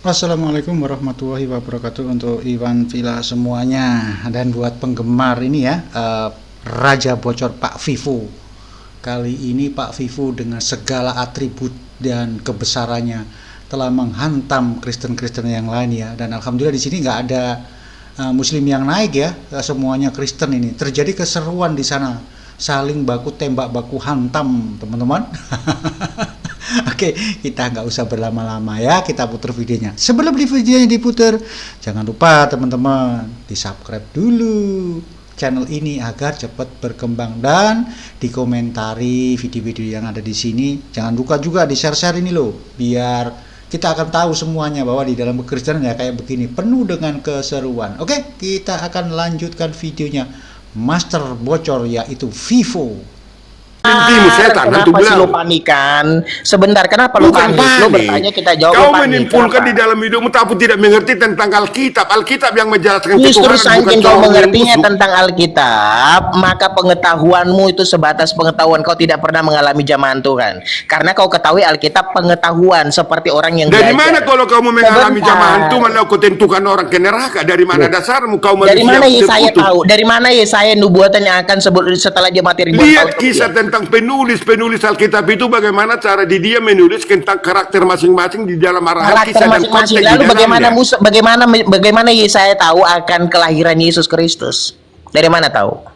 Assalamualaikum warahmatullahi wabarakatuh untuk Iwan Villa semuanya, dan buat penggemar ini ya, Raja Bocor Pak Vivo. Kali ini Pak Vivo dengan segala atribut dan kebesarannya telah menghantam Kristen-Kristen yang lain ya, dan alhamdulillah di sini nggak ada Muslim yang naik ya, semuanya Kristen. Ini terjadi keseruan di sana, saling baku tembak baku hantam teman-teman. Oke, kita nggak usah berlama-lama ya, kita putar videonya. Sebelum videonya diputar, jangan lupa teman-teman di subscribe dulu channel ini agar cepat berkembang, dan dikomentari video-video yang ada di sini. Jangan lupa juga di share-share ini loh, biar kita akan tahu semuanya bahwa di dalam Kekristenan ya kayak begini, penuh dengan keseruan. Oke, kita akan lanjutkan videonya Master Bocor, yaitu Vivo. Kenapa sih lo panikan? Sebentar, kenapa lo panik? Lo bertanya, kita jawab. Kau menimpulkan di dalam hidupmu tapi tidak mengerti tentang Alkitab. Alkitab yang menjelaskan justru saking kau mengertinya tentang Alkitab, maka pengetahuanmu itu sebatas pengetahuan. Kau tidak pernah mengalami zaman Tuhan. Karena kau ketahui Alkitab pengetahuan seperti orang yang dari belajar. Mana kalau kamu mengalami zaman Tuhan lalu kau tentukan orang ke neraka? Dari mana dasarmu kau manusia? Dari mana Yesaya tahu? Dari mana Yesaya nubuatan yang akan setelah dia mati ribuan tahun? Lihat kisah tentang penulis Alkitab itu, bagaimana cara dia menulis tentang karakter masing-masing di dalam arah kisah dan konteks. Lalu bagaimana Yesaya tahu akan kelahiran Yesus Kristus? Dari mana tahu?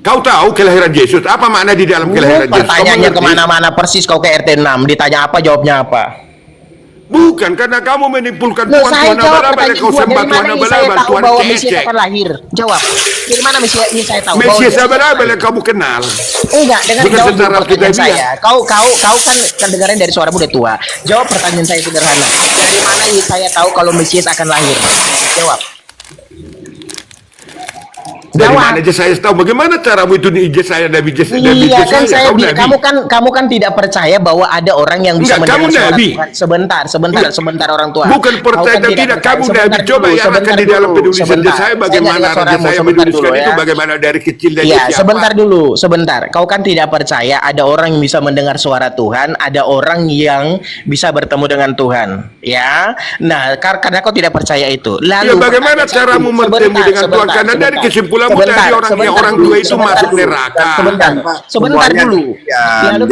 Kau tahu kelahiran Yesus? Apa makna di dalam kelahiran Yesus? Pertanyaannya kemana-mana persis. Kau ke RT 6 ditanya apa, jawabnya apa? Bukan, karena kamu menimpulkan Tuhan abal-abal, kau sembah Tuhan abal-abal, Tuhan Mesias akan lahir. Jawab. Dari mana Mesias tahu? Mesias abal-abal yang kamu kenal. Enggak, dengar jawab pertanyaan saya. Kau kan dengarin dari suaramu udah tua. Jawab pertanyaan saya sederhana. Dari mana Yesaya tahu kalau Mesias akan lahir? Jawab. Dari mana Yesaya tahu? Bagaimana caramu itu Yesaya Nabi Yesaya? Iya kan saya bilang, kamu kan tidak percaya bahwa ada orang yang bisa mendengar suara Tuhan. Sebentar orang tua. Bukan percaya atau tidak, kamu Nabi. Coba yang akan di dalam penulisan Yesaya, bagaimana Yesaya menuliskan itu, bagaimana dari kecil dari siapa? Sebentar. Kau kan tidak percaya ada orang yang bisa mendengar suara Tuhan, ada orang yang bisa bertemu dengan Tuhan, ya. Nah, karena kau tidak percaya itu. Lalu bagaimana caramu bertemu dengan Tuhan? Karena dari kesimpulan orang tua itu masuk neraka. Sebentar dulu. Lalu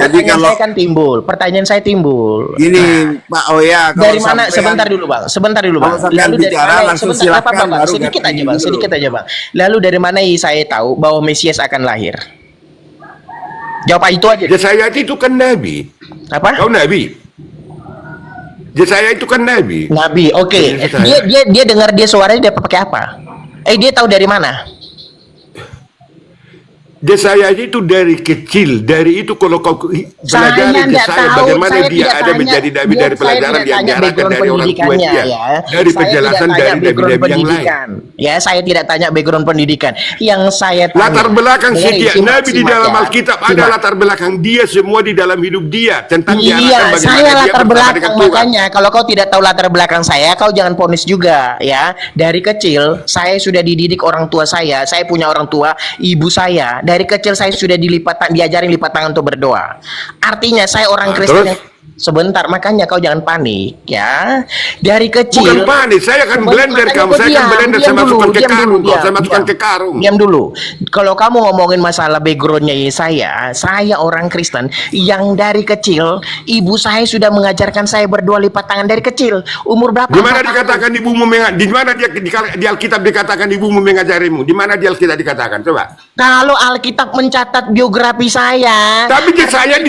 pertanyaan saya timbul. Gini, Pak Oya. Dari mana? Sebentar dulu, Bang. Lalu dari mana? Sedikit aja, Bang. Lalu dari mana saya tahu bahwa Mesias akan lahir? Jawab itu aja. Yesaya itu kan nabi. Apa? Kau nabi. Yesaya itu kan nabi. Nabi, oke. Dia dengar suaranya, dia pakai apa? Dia tahu dari mana? Yesaya itu dari kecil, dari itu kalau kau belajar Yesaya bagaimana dia ada menjadi nabi, dari pelajaran yang diarahkan dari orang tua dia, dari penjelasan dari nabi-nabi yang lain. Ya, saya tidak tanya background pendidikan. Yang saya tanya latar belakang setiap nabi di dalam Alkitab ada latar belakang dia semua di dalam hidup dia tentang diarahkan bagaimana saya latar belakang. Makanya kalau kau tidak tahu latar belakang saya, kau jangan ponis juga ya. Dari kecil saya sudah dididik orang tua saya punya orang tua, ibu saya. Dari kecil saya sudah diajarin lipat tangan untuk berdoa. Artinya saya orang Kristen. Sebentar, makanya kau jangan panik ya. Dari kecil. Bukan panik, saya akan blender kamu. Saya akan blender, saya masukkan ke karung. Saya masukkan ke karung. Diam dulu. Kalau kamu ngomongin masalah backgroundnya saya orang Kristen yang dari kecil ibu saya sudah mengajarkan saya berdoa lipat tangan dari kecil. Umur berapa? Di mana dikatakan ibumu di mana di Alkitab dikatakan ibumu mengajarimu? Di mana di Alkitab dikatakan? Coba. Kalau Alkitab mencatat biografi saya. Tapi saya kan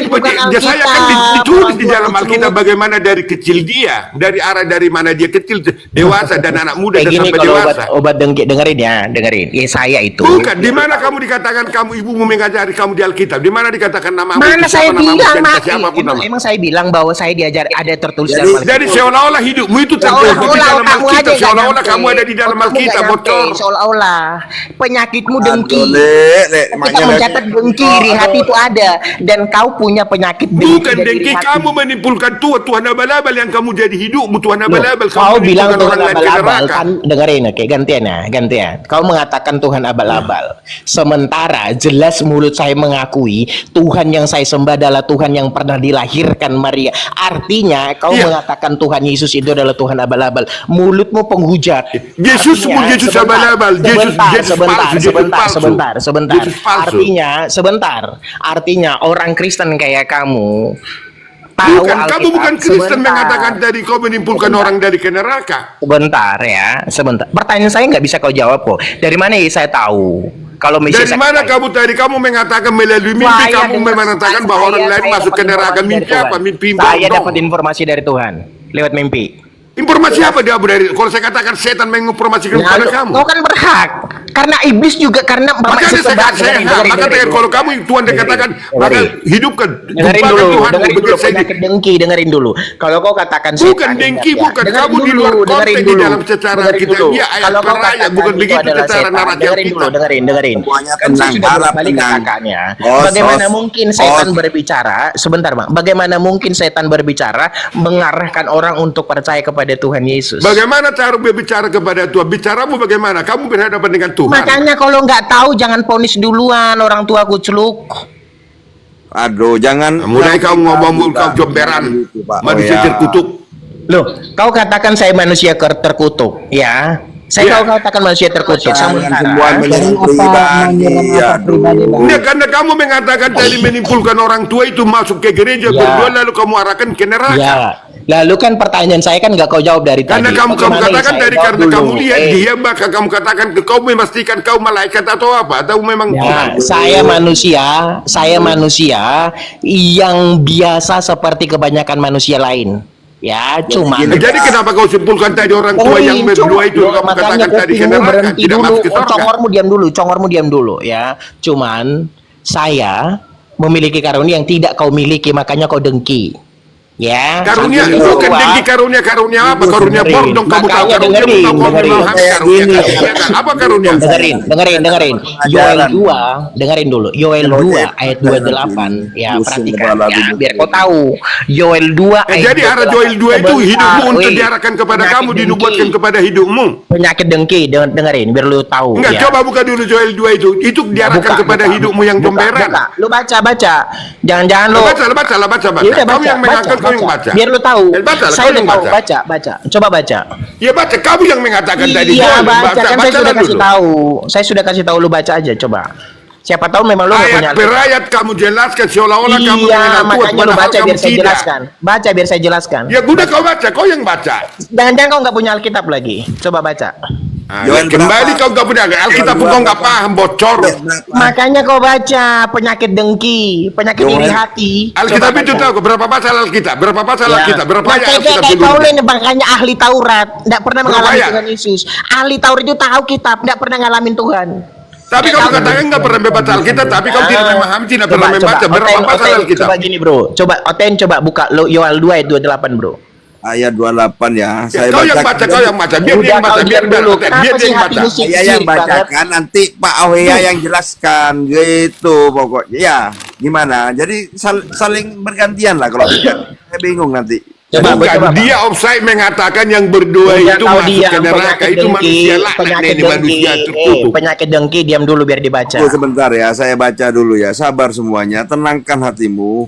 ditulis di dalam Alkitab bagaimana dari kecil dia, dari mana dia kecil, dewasa dan anak muda dan sampai dewasa. Obat dengerin. Saya itu. Bukan, di mana kamu dikatakan kamu ibumu mengajari kamu di Alkitab? Di mana dikatakan nama? Mana saya bilang, emang saya bilang bahwa saya diajar ada tertulis dalam Alkitab. Dari seolah-olah hidupmu itu tertulis di dalam Alkitab, seolah-olah kamu ada di dalam Alkitab, bocor. Seolah-olah penyakitmu dengki. Kita mencatat dengki di hati itu ada, dan kau punya penyakit dengki. Bukan dengki, kamu menimpulkan Tuhan abal-abal yang kamu jadi hidupmu Tuhan Loh, abal-abal. kau bilang menimpulkan Tuhan orang lain ke abal-abal neraka. kan, dengerin, oke, gantian. Kau mengatakan Tuhan abal-abal, sementara jelas mulut saya mengakui Tuhan yang saya sembah adalah Tuhan yang pernah dilahirkan Maria. Artinya kau Iya. mengatakan Tuhan Yesus itu adalah Tuhan abal-abal. Mulutmu penghujat. Yesus Artinya, Yesus abal-abal. Yesus palsu. Sebentar. Yesus palsu. Artinya orang Kristen kayak kamu tahu Bukan, kamu Alkitab. bukan Kristen Sebentar. mengatakan tadi kau menimpulkan orang dari ke neraka. Sebentar. Pertanyaan saya nggak bisa kau jawab kok. Dari mana ya saya tahu? Kalau Dari mana kamu tadi kamu mengatakan melalui mimpi kamu mengatakan bahwa orang lain masuk ke neraka? Mimpi apa? Mimpi Saya bodong. dapat informasi dari Tuhan lewat mimpi. Informasi apa dia dari? Kalau saya katakan setan menginformasikan kepada kamu. Kau kan berhak. Karena iblis juga karena Makanya maka kalau kamu Tuhan dikatakan maka hidupkan dengerin dulu penyakit dengki, dengerin dulu. Kalau kau katakan bukan dengki, bukan kamu di luar konteks di dalam secara kita dia ayat per ayat bukan begitu secara naratif kita. Dengerin. Semuanya Kan saya sudah tenang, berbalik tenang. katakannya. Bos, Bagaimana bos. mungkin setan Bos. berbicara? Sebentar, Bang. Bagaimana mungkin setan berbicara mengarahkan orang untuk percaya kepada Tuhan Yesus? Bagaimana cara berbicara kepada Tuhan? Bicaramu bagaimana? Kamu berhadapan dengan Tuhan. Makanya kalau nggak tahu jangan ponis duluan, orang tua kuceluk. Aduh, jangan Mulai kau ngomong kau jomberan Gitu, Pak. manusia terkutuk. Loh, kau katakan saya manusia terkutuk, ya? Saya Iya. kau katakan manusia terkutuk. Jangan Sementara semua menyerang pribadi. Aduh. Enggak, karena kamu mengatakan tadi menimpulkan orang tua itu masuk ke gereja Ya. berdua lalu kamu arahkan ke neraka. ya, lalu kan pertanyaan saya kan nggak kau jawab dari Karena tadi. kamu Bagaimana katakan saya dari jawab karena dulu? kamu lihat dia maka kamu katakan kau memastikan kau malaikat atau apa atau memang Ya, saya manusia yang biasa seperti kebanyakan manusia lain. Ya, cuma gini, Jadi kenapa kau simpulkan tadi orang tua yang berdua itu kamu makanya katakan tadi ke kupingmu neraka berhenti tidak dulu. masuk ke surga? Congormu diam dulu ya. Cuman saya memiliki karunia yang tidak kau miliki, makanya kau dengki. Ya. Karunia Sampai bukan kedua, tinggi karunia apa karunia dengerin. bodong kamu tahu Makanya karunia dengerin, tahu kau dengerin. memahami karunia kan? Apa karunia? dengerin. Yoel 2, dengerin dulu. Yoel 2 ayat 28. Ya, perhatikan ya, biar kau tahu. Yoel 2 ayat Jadi arah Joel 2 itu hidupmu untuk diarahkan kepada kamu, dinubuatkan kepada hidupmu. Penyakit dengki, dengerin biar lu tahu. Enggak, ya. coba buka dulu Joel 2 itu. Itu diarahkan kepada hidupmu yang jomberan. Lu baca. Jangan lu. Baca. Ya udah, Kamu yang mengatakan kau yang baca. Biar lu tahu. Baca, Saya kau yang udah tahu. baca. Baca. Coba baca. Ya baca, kamu yang mengatakan tadi. Iya, Joel. baca. Kan saya sudah kasih dulu. tahu. Saya sudah kasih tahu, lu baca aja coba. Siapa tahu memang lu nggak punya. Ayat per ayat kamu jelaskan seolah-olah kamu Iya, mengenal Tuhan, makanya lu padahal baca kamu biar saya tidak. jelaskan. Baca biar saya jelaskan. Ya udah kau baca, kau yang baca. Jangan-jangan kau nggak punya Alkitab lagi. Coba baca. Joel kembali kau nggak punya Alkitab pun kau nggak paham, bocor. Makanya kau baca penyakit dengki, penyakit iri hati. Alkitab Coba itu baca. tahu berapa pasal Alkitab, berapa pasal Ya. Alkitab, berapa ayat Makanya Alkitab kayak kau seluruhnya. nih makanya ahli Taurat, tidak pernah Berapa mengalami ayat? Tuhan Yesus. Ahli Taurat itu tahu kitab, tidak pernah ngalamin Tuhan. Tapi kamu katakan nggak pernah membaca Alkitab, tapi kau tidak memahami, tidak pernah membaca. Berapa pasal Alkitab? Coba gini bro, coba buka Yoel 2 ayat 28 bro. Ayat 28 ya. Ya, kau yang baca, biar dia yang baca, biar dia yang baca. Saya yang bacakan, nanti Pak Auhea yang jelaskan gitu pokoknya. Ya, gimana? Jadi saling bergantian lah kalau tidak. Saya bingung nanti. Bukan, dia offside mengatakan yang berdua itu masuk ke neraka itu manusia laknat ini manusia terkutuk. Penyakit dengki, diam dulu biar dibaca. Tunggu sebentar ya, saya baca dulu ya. Sabar semuanya, tenangkan hatimu.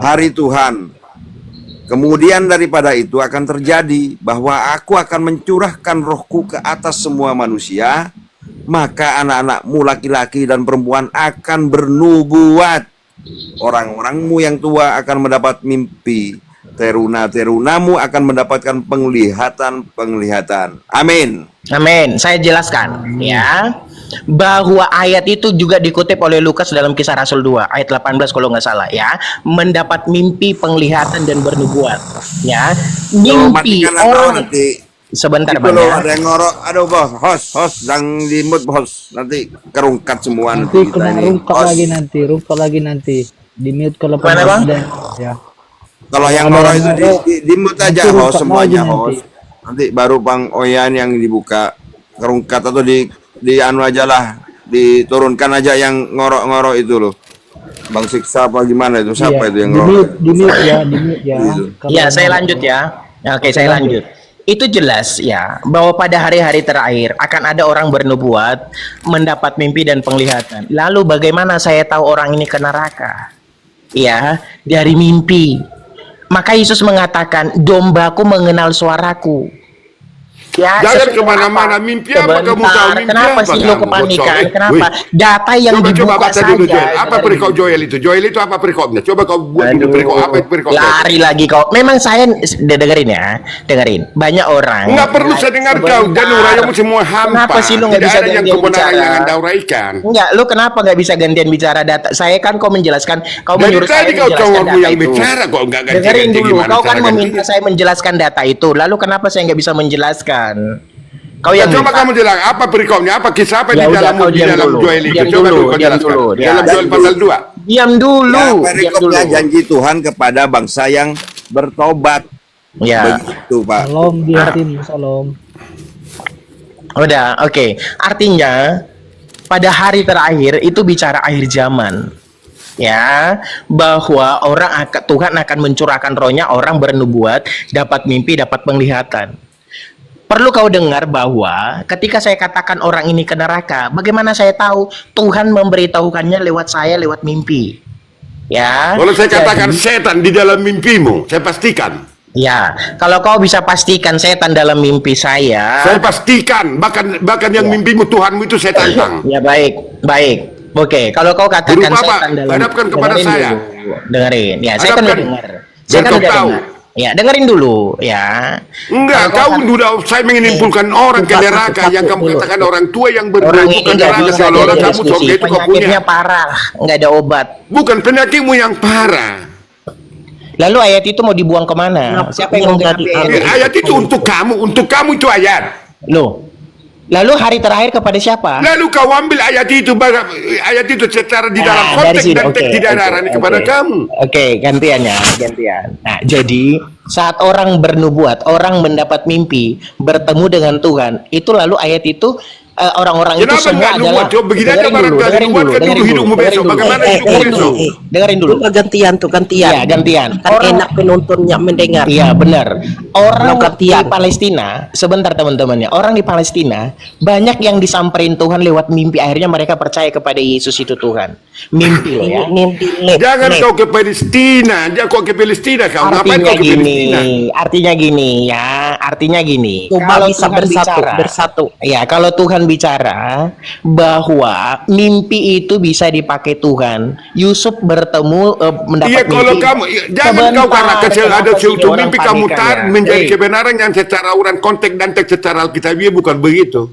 Hari Tuhan. Kemudian daripada itu akan terjadi bahwa aku akan mencurahkan rohku ke atas semua manusia, maka anak-anakmu laki-laki dan perempuan akan bernubuat. Orang-orangmu yang tua akan mendapat mimpi. Teruna-terunamu akan mendapatkan penglihatan. Amin. Amin. Saya jelaskan ya bahwa ayat itu juga dikutip oleh Lukas dalam Kisah Rasul 2 ayat 18 kalau nggak salah ya, mendapat mimpi, penglihatan dan bernubuat ya. Mimpi orang nanti. Sebentar Bang. Bang. Ada yang ngorok. Aduh bos, host yang di mood bos. Nanti kerungkat semua Nanti kita kena ini. rungkak lagi nanti. Di mute kalau Mana, Bang? Ya. Kalau yang Ada ngorok yang itu ngorok, di mute aja nanti host rungkak semuanya lagi host. Nanti baru Bang Oyan yang dibuka kerungkat atau di anu aja lah, diturunkan aja yang ngorok-ngorok itu loh. Bang Siksa apa gimana itu? Siapa itu yang di ngerokok? mute, di mute ya, di mute ya. Gitu. Kalau Ya, saya mau- lanjut ya. Oke, saya lanjut. Itu jelas ya, bahwa pada hari-hari terakhir akan ada orang bernubuat, mendapat mimpi dan penglihatan. Lalu bagaimana saya tahu orang ini ke neraka? Ya, dari mimpi. Maka Yesus mengatakan, dombaku mengenal suaraku. Ya, Jangan sesuai kemana-mana. apa? Mimpi apa kamu Sebentar, tahu? Mimpi kenapa apa sih kamu? lo kepanikan? Bocor. Kenapa? Data yang Coba dibuka baca saja. dulu Joel. Apa dari- perikop Joel itu? Joel itu apa perikopnya? Coba kau buat dulu perikop. Apa itu perikopnya? Lari lagi kau. Memang saya dengerin ya, dengerin. Banyak orang. Enggak perlu saya dengar kau. Dan urayamu semua hampa. Kenapa sih lu nggak Tidak bisa ada yang gantian kebenaran bicara? yang anda uraikan. Enggak, lu kenapa nggak bisa gantian bicara data? Saya kan kau menjelaskan, kau Dari menyuruh saya tadi kau menjelaskan cowokmu data yang itu. bicara kok enggak Dengerin ganti-ganti dulu, gimana kau kan cara meminta gantinya. saya menjelaskan data itu. Lalu kenapa saya nggak bisa menjelaskan? Kau Ya, yang coba minta. kamu jelaskan apa perikopnya, apa kisah apa Ya di udah, dalam kau di diam dalam dulu. Joel itu. Diam Coba dulu, dulu kau diam jelaskan. dulu. Ya, Dalam Joel pasal 2. Diam dulu. Ya, Diam dulu. perikopnya janji Tuhan kepada bangsa yang bertobat. Ya. Begitu, Pak. Salam dia tim, salam. Udah, oke. Artinya pada hari terakhir itu bicara akhir zaman. Ya, bahwa Tuhan akan mencurahkan rohnya, orang bernubuat, dapat mimpi, dapat penglihatan. Perlu kau dengar bahwa ketika saya katakan orang ini ke neraka, bagaimana saya tahu? Tuhan memberitahukannya lewat saya, lewat mimpi. Ya. Kalau saya katakan Jadi, setan di dalam mimpimu, saya pastikan. ya, kalau kau bisa pastikan setan dalam mimpi saya. Saya pastikan, bahkan yang mimpimu Tuhanmu itu saya tantang. Ya, baik, baik. Oke, kalau kau katakan Berupa apa? setan dalam, Hadapkan kepada dengerin saya. dulu, dengerin. Ya, saya kan udah Hadapkan. dengar. Biar Saya kan kau udah tahu. dengar. Ya, dengerin dulu, ya. Enggak, Kalau kau sudah saya menyimpulkan orang ke neraka yang kamu katakan orang tua yang orang berbuat ini ke nggak neraka bisa seolah-olah jadi kamu surga diskusi. itu kau Penyakitnya punya. parah, nggak ada obat. Bukan penyakitmu yang parah. Lalu ayat itu mau dibuang kemana? Siapa yang mengganti ayat? Ayat itu untuk kamu itu ayat. Loh, lalu hari terakhir kepada siapa? Lalu kau ambil ayat itu secara di dalam Nah, dari konteks sini, dan oke, teks tidak oke, arahkan oke. kepada kamu. Oke, gantian ya, gantian. Nah, jadi saat orang bernubuat, orang mendapat mimpi, bertemu dengan Tuhan, itu lalu ayat itu orang-orang itu Kenapa semua nggak adalah nubuat? Coba begini aja barangkali nubuatkan dulu hidupmu besok. Bagaimana hidupmu besok? Dengerin dulu. Itu gantian tuh, gantian. Iya, gantian. Kan enak penontonnya mendengar. Iya, benar. Orang di gantian. Palestina, sebentar teman-teman ya. Orang di Palestina banyak yang disamperin Tuhan lewat mimpi. Akhirnya mereka percaya kepada Yesus itu Tuhan. Mimpi loh ya. Ini di lab. Jangan kau ke Palestina, jangan kau ke Palestina kau. Ngapain Artinya kau ke Palestina? artinya gini. Coba bisa Tuhan bersatu. Ya, kalau Tuhan bicara bahwa mimpi itu bisa dipakai Tuhan. Yusuf bertemu mendapat Iya, kalau mimpi. kamu jangan kau karena kecil ada Kenapa sih suatu orang mimpi kamu panikan tar ya? menjadi Eh, kebenaran yang secara urang konteks dan teks secara alkitabiah bukan begitu.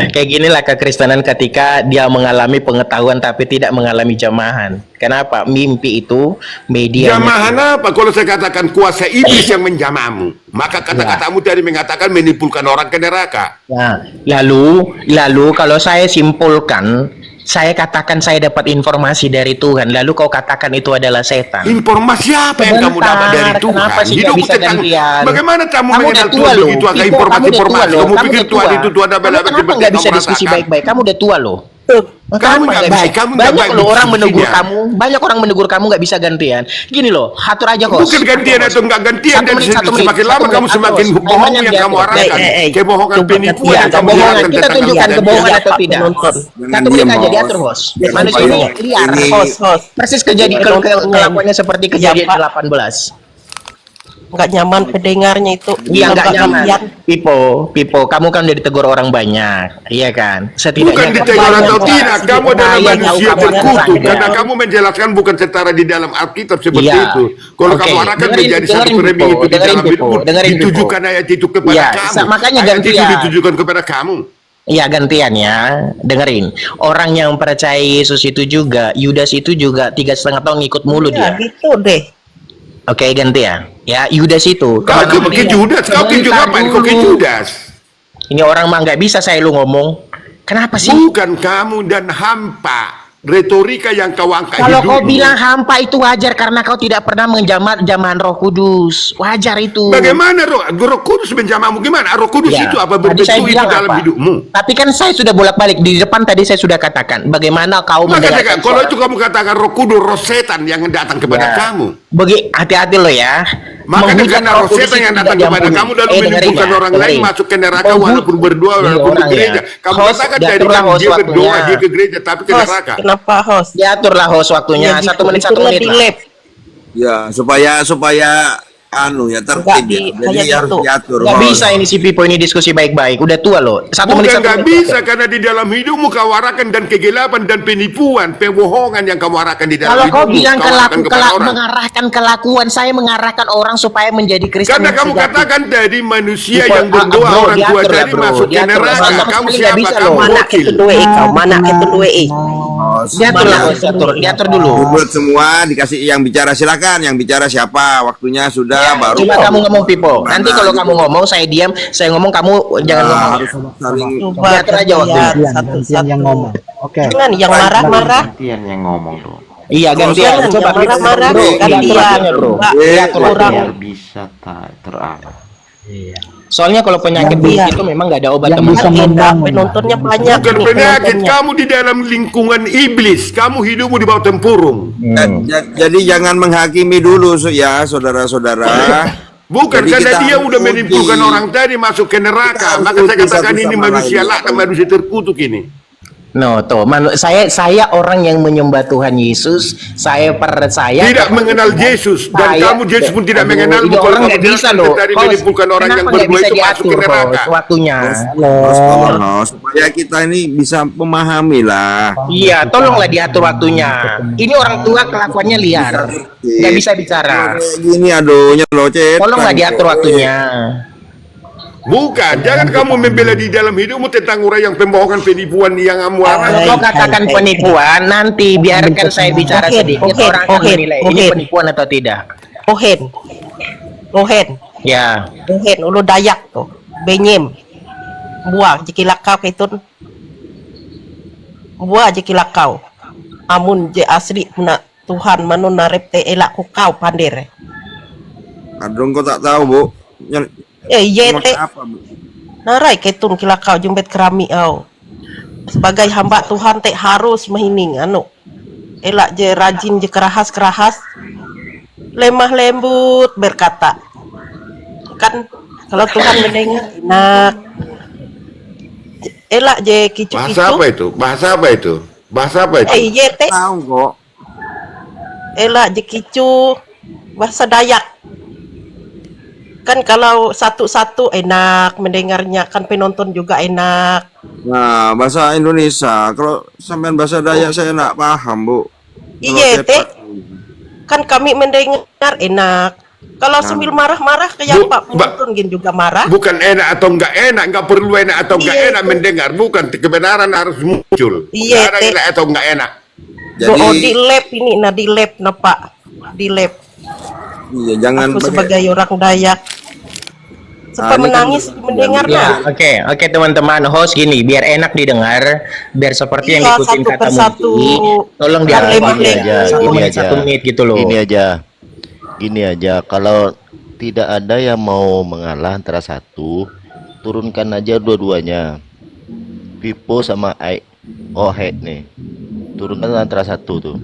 Kayak ginilah kekristenan ketika dia mengalami pengetahuan tapi tidak mengalami jamahan. Kenapa? Mimpi itu media. Jamahan apa? Kalau saya katakan kuasa iblis yang menjamamu, maka kata-katamu tadi mengatakan menimpulkan orang ke neraka. Nah, lalu kalau saya simpulkan, saya katakan saya dapat informasi dari Tuhan, lalu kau katakan itu adalah setan. Informasi apa yang kamu dapat dari Tuhan? Kenapa sih nggak Hidupmu bisa tentang gantian? bagaimana kamu Kamu mengenal udah tua Tuhan loh. begitu agak Pipo, informasi-informasi. Kamu kamu pikir udah Tuhan tua. itu Tuhan Kamu adalah kenapa nggak bisa diskusi baik-baik? Kamu udah tua loh. Kamu nggak baik, kamu nggak banyak baik loh orang menegur diskusinya. kamu, banyak orang menegur kamu nggak bisa gantian. Gini loh, atur aja kok. Bukan gantian atau enggak gantian, dan semakin lama kamu semakin bohong yang kamu arahkan, kebohongan penipuan yang kamu kebohongan. arahkan Kita tentang tunjukkan gantian. kebohongan atau tidak. Penonton. Satu menit aja diatur bos. Manusia ini liar. Host. Persis kelakuannya seperti kejadian 18. Nggak nyaman pendengarnya itu. Iya nggak Lembaga nyaman. liar. Pipo, kamu kan udah ditegur orang banyak, iya kan? Setidaknya Bukan ditegur atau tidak, kamu adalah Iya, manusia kamu terkutuk ada. karena kamu menjelaskan bukan secara di dalam Alkitab seperti Iya. itu. Kalau Oke, kamu arahkan dengerin- menjadi satu dengerin, framing Pipo, itu di dengerin, dalam Pipo, hidupmu, dengerin, Pipo. ditujukan ayat itu kepada Iya, kamu. makanya Ayat itu gantian. ditujukan kepada kamu. Iya gantian ya, dengerin. Orang yang percaya Yesus itu juga, Yudas itu juga 3,5 tahun ngikut mulu Ya, dia. gitu deh. Oke gantian. Ya Yudas itu. Kau ke Judas, kau ke Sebentar ngapain kau ke dulu. Judas? Ini orang mah nggak bisa saya lu ngomong. Kenapa sih? Bukan kamu dan hampa. retorika yang kau angkat Kalau kau hidupmu. bilang hampa itu wajar karena kau tidak pernah menjamah jamahan Roh Kudus. Wajar itu. Bagaimana Roh Kudus menjamahmu gimana? Roh Kudus Ya, itu apa tadi saya berbentuk itu bilang dalam apa? hidupmu? Tapi kan saya sudah bolak-balik di depan tadi saya sudah katakan bagaimana kau Maka mendengarkan kalau suara- itu kamu katakan Roh Kudus, roh setan yang datang kepada Ya. kamu. Hati-hati lo ya. Maka Menghujat karena Roh roh Kudus setan itu yang tidak datang kepada diampuni. kamu lalu Dengerin menimbulkan ya, orang lain dengerin. masuk ke neraka Menghujat- walaupun berdoa Ini walaupun ke orang gereja. ya. Kamu Host, katakan diaturlah tadi host dia berdoa waktunya. dia ke gereja tapi ke Host, neraka. kenapa host? Diaturlah host waktunya Ya, 1 menit itu 1 menit di lah. lab. Ya, supaya anu ya tertib Enggak ya. Jadi kayak harus gitu. diatur. Gak Host. bisa ini si Pipo ini diskusi baik-baik. Udah tua loh. 1 menit Bukan 1 nggak menit. bisa karena di dalam hidupmu kau arahkan dan kegelapan dan penipuan, pembohongan yang kamu arahkan di dalam Kalau kau hidupmu. bilang Kau arahkan kepada orang. mengarahkan kelakuan, saya mengarahkan orang supaya menjadi Kristen. Karena yang kamu sejati. katakan tadi manusia Bro, yang berdoa bro, orang tua diatur lah, tadi bro. masuk ke Diatur lah, neraka. sama Kamu sekali nggak siapa? bisa Kamu loh. Mana bocil. kita dua kau? Mana kita dua Host, Diatur lah, ya. host, diatur dulu. Buat semua dikasih yang bicara silakan, yang bicara siapa? Waktunya sudah baru. Coba kamu ngomong Pipo. Nanti Mana kalau gitu. kamu ngomong, saya diam. Saya ngomong, kamu jangan ngomong. harus saling Coba Diatur aja waktunya. Gantian yang ngomong. Oke. Jangan yang marah-marah. Gantian yang ngomong dong. Iya, gantian. Jangan Coba yang marah-marah. Bro, Gantian. diatur, bro. Mbak, Diatur kurang. waktunya. Biar bisa terarah. Iya. Soalnya kalau penyakit Yang begitu bisa- itu memang nggak ada obat yang teman. bisa Kita membangun. penontonnya banyak. Bukan nih, penyakit, penontonnya. kamu di dalam lingkungan iblis. Kamu hidupmu di bawah tempurung. Jadi jangan menghakimi dulu ya saudara-saudara. Bukan Jadi karena kita dia harus udah uji. menimpulkan orang tadi masuk ke Kita neraka. harus Maka saya uji katakan satu ini sama manusia lain. laknat, manusia terkutuk ini. No, tuh, saya orang yang menyembah Tuhan Yesus. Saya percaya Tidak mengenal Yesus dan Saya- kamu Yesus pun tidak Aduh, mengenalmu. ini Kalau orang kamu nggak bisa jelaskan loh. tadi Host, menimpulkan orang yang kenapa nggak berdua bisa itu masuk ke diatur, neraka. host, waktunya. Host, tolong, host, supaya kita ini bisa memahami lah. Iya, tolonglah diatur waktunya. Ini orang tua kelakuannya liar, nggak bisa bicara. Gini aduhnya loh, Cet. Tolonglah diatur waktunya. Bukan, jangan kamu membela di dalam hidupmu tentang orang yang pembohongan, penipuan yang kamu Kalau arahkan. kau katakan penipuan, nanti biarkan saya bicara Oke, sedikit. oke, Orang akan oke, menilai ini oke. penipuan atau tidak. Ohen. Ohen. Ya, Ohen. Ulu Dayak tuh. Benyem. Buang jikilakau kaitun. Buah jikilakau. Amun je asli na Tuhan manu narep te elak ku kau pandir. Aduh, kau tak tahu, Bu. Yete. Apa, Bu? Narai ketun kilakau jumbet kerami au. Sebagai hamba Tuhan te harus mehining anu. Elak je rajin je kerahas lemah lembut berkata. Kan kalau Tuhan mendengar enak. Elak je kicu-kicu. Bahasa apa itu? Bahasa apa itu? Bahasa apa itu? Yete. Tahu kok. Elak je kicu. Bahasa Dayak. Kan kalau satu-satu enak mendengarnya, kan penonton juga enak. Nah, bahasa Indonesia. Kalau sampean bahasa Dayak saya enggak paham, Bu. Kalau Iya, cepat. Teh. Kan kami mendengar enak. Kalau sambil marah-marah kayak Bu- Pak penonton gin juga marah. Bukan enak atau enggak perlu enak atau enggak Iya, enak itu. mendengar. Bukan, kebenaran harus muncul. Iya, Nggak ada Teh. enak atau enggak enak. Jadi Oh, di lab ini, nah di lab nah Pak. Di lab. iya jangan Aku pakai sebagai orang Dayak. Sampai ini kan menangis bukan- mendengarnya. ya, oke, teman-teman, host gini, biar enak didengar, biar seperti yang Iya, ikutin satu kata persatu. Mungki, tolong Kan diatur lemah waktunya. lembut. Satu Gini menit, aja. 1 menit gitu loh. Gini aja, kalau tidak ada yang mau mengalah antara satu, turunkan aja dua-duanya. Pipo sama Ohet nih. Turunkan antara satu tuh.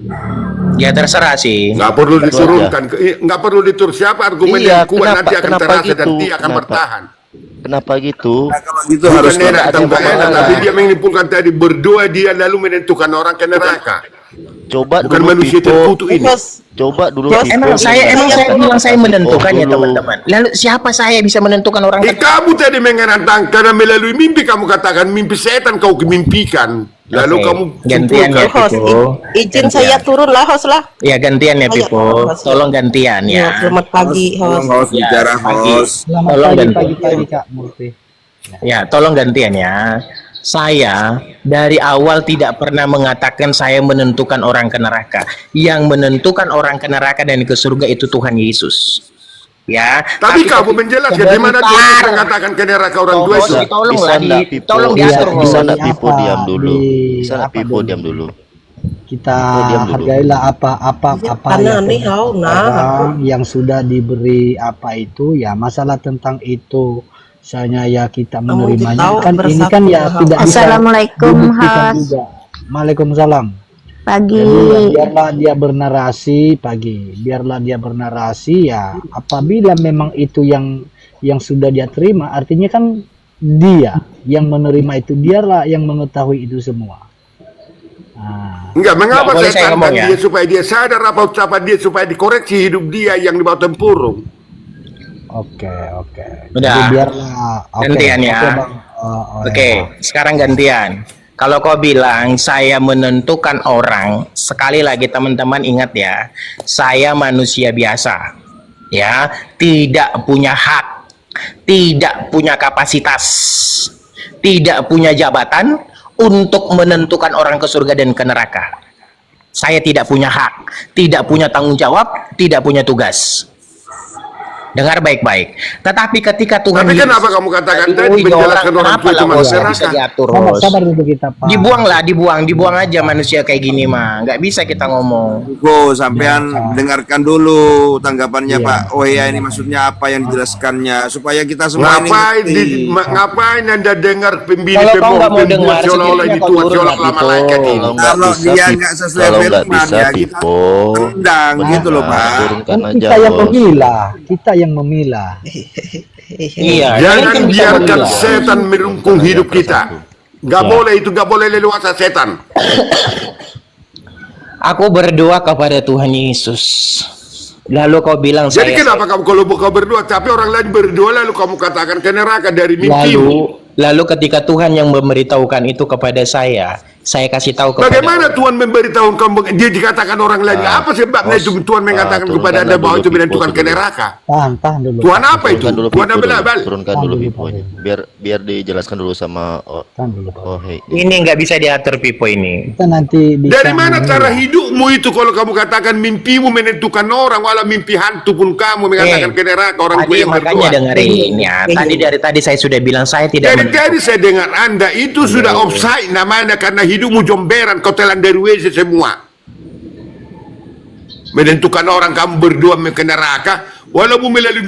Ya terserah sih. Nggak perlu Itu diturunkan. Nggak perlu ditur. Siapa argumen Iya, yang kuat nanti akan kenapa terasa dan gitu? dia akan Kenapa? bertahan. Kenapa gitu? kalau gitu Bukan harus enak atau enggak ada enak, yang tapi mengalah. dia menimpulkan tadi berdoa dia lalu menentukan orang ke neraka. Coba Bukan dulu manusia Pipo. terkutuk ini. Bos, Coba dulu Bos, Pipo Emang saya mengalah. bilang saya menentukan ya dulu. teman-teman. Lalu siapa saya bisa menentukan orang Kamu tadi mengenantang karena melalui mimpi kamu katakan mimpi setan kau mimpikan. Lalu Oke, kamu gantian ya, simpulkan. host, Pipo. izin Gantian. saya turun lah host lah. Ya gantian ya Ayo, Pipo. host. Tolong gantian Ya, ya. selamat pagi tolong host. host Ya, bicara pagi. host. Selamat Tolong pagi, gantian. pagi Kak Murti. Ya, tolong gantian ya. Saya dari awal tidak pernah mengatakan saya menentukan orang ke neraka. Yang menentukan orang ke neraka dan ke surga itu Tuhan Yesus. Ya. Tapi kamu menjelaskan di mana dia sebentar. mengatakan ke neraka orang tua Host, itu. tolonglah Bisa nggak, Pipo? tolong Iya, diatur di- Bisa host. nggak Pipo apa? diam dulu? Di Bisa nggak apa Pipo dulu? diam dulu? kita Oh, diam dulu. hargailah apa Karena yang aneh kau orang yang sudah diberi apa itu ya, masalah tentang itu misalnya ya kita Kamu menerimanya tahu kan ini kan ya bersatu. tidak bisa Assalamualaikum, dibuktikan host. juga. Waalaikumsalam. Pagi. Jadi ya, biarlah dia bernarasi ya, apabila memang itu yang sudah dia terima, artinya kan dia yang menerima itu, dialah yang mengetahui itu semua. Nah, Enggak, mengapa boleh saya saya tantang ngomong ya? dia supaya dia sadar apa ucapan dia supaya dikoreksi hidup dia yang di bawah tempurung. oke. Udah. Jadi biarlah. Gantian ya. Bang. Oke, sekarang gantian. Kalau kau bilang saya menentukan orang, sekali lagi teman-teman ingat ya, saya manusia biasa, ya, tidak punya hak, tidak punya kapasitas, tidak punya jabatan untuk menentukan orang ke surga dan ke neraka. Saya tidak punya hak, tidak punya tanggung jawab, tidak punya tugas. Dengar baik-baik. Tetapi ketika Tuhan Tapi Yesus kenapa kamu katakan tadi tadi menjelaskan orang kenapa tua itu lah masuk bisa neraka? diatur, Sabar, Ros? sabar dulu kita, Pak. Dibuang aja manusia kayak gini mah. Nggak bisa kita ngomong. Go, sampean dengarkan dulu tanggapannya Iya. Pak Oya ini maksudnya apa yang dijelaskannya supaya kita semua ini Ngapain ngerti. ngapain Anda dengar pembini Kalau kau nggak mau pembuat dengar, seolah-olah sekiranya ini kau Tuhan turun seolah-olah lah, malaikat ini. Kalau nggak Kalau bisa, dia Pip- nggak sesuai kalau nggak firman bisa, ya kita Pipo, tendang gitu loh Pak. turunkan Kan aja, kita yang Bos. memilah, kita yang memilah. Iya. kalian Jangan kan bisa biarkan memilah. setan merungkung hidup kita. Nggak Ya. boleh itu, nggak boleh leluasa setan. Aku berdoa kepada Tuhan Yesus. Lalu kau bilang Jadi saya kenapa kamu kalau kau berdua, tapi orang lain berdua lalu kamu katakan ke neraka dari mimpimu? lalu ketika Tuhan yang memberitahukan itu kepada saya kasih tahu kepada Bagaimana Tuhan memberitahu kamu? Dia dikatakan orang lain. Apa sebabnya Bos, itu Tuhan mengatakan turunkan kepada Anda dulu bahwa itu Pipo menentukan ke dulu. neraka? Tahan dulu. Tuhan apa itu? Turunkan dulu Tuhan Pipo apa dulu. Turunkan dulu Tahan dulu, Piponya. Pak. Biar dijelaskan dulu sama Tahan dulu, Pak. oh hey. Ini nggak bisa diatur Pipo ini. Kita nanti bisa Dari mana memilah. cara hidupmu itu kalau kamu katakan mimpimu menentukan orang, walau mimpi hantu pun kamu mengatakan ke neraka orang tua Tadi yang makanya berdua. dengerin ya. Dari tadi saya sudah bilang saya tidak Jadi menentukan. tadi saya dengar Anda itu sudah offside namanya karena hidupmu jomberan, kau telan dari WC semua. Menentukan orang kamu berdua ke neraka, walaupun melalui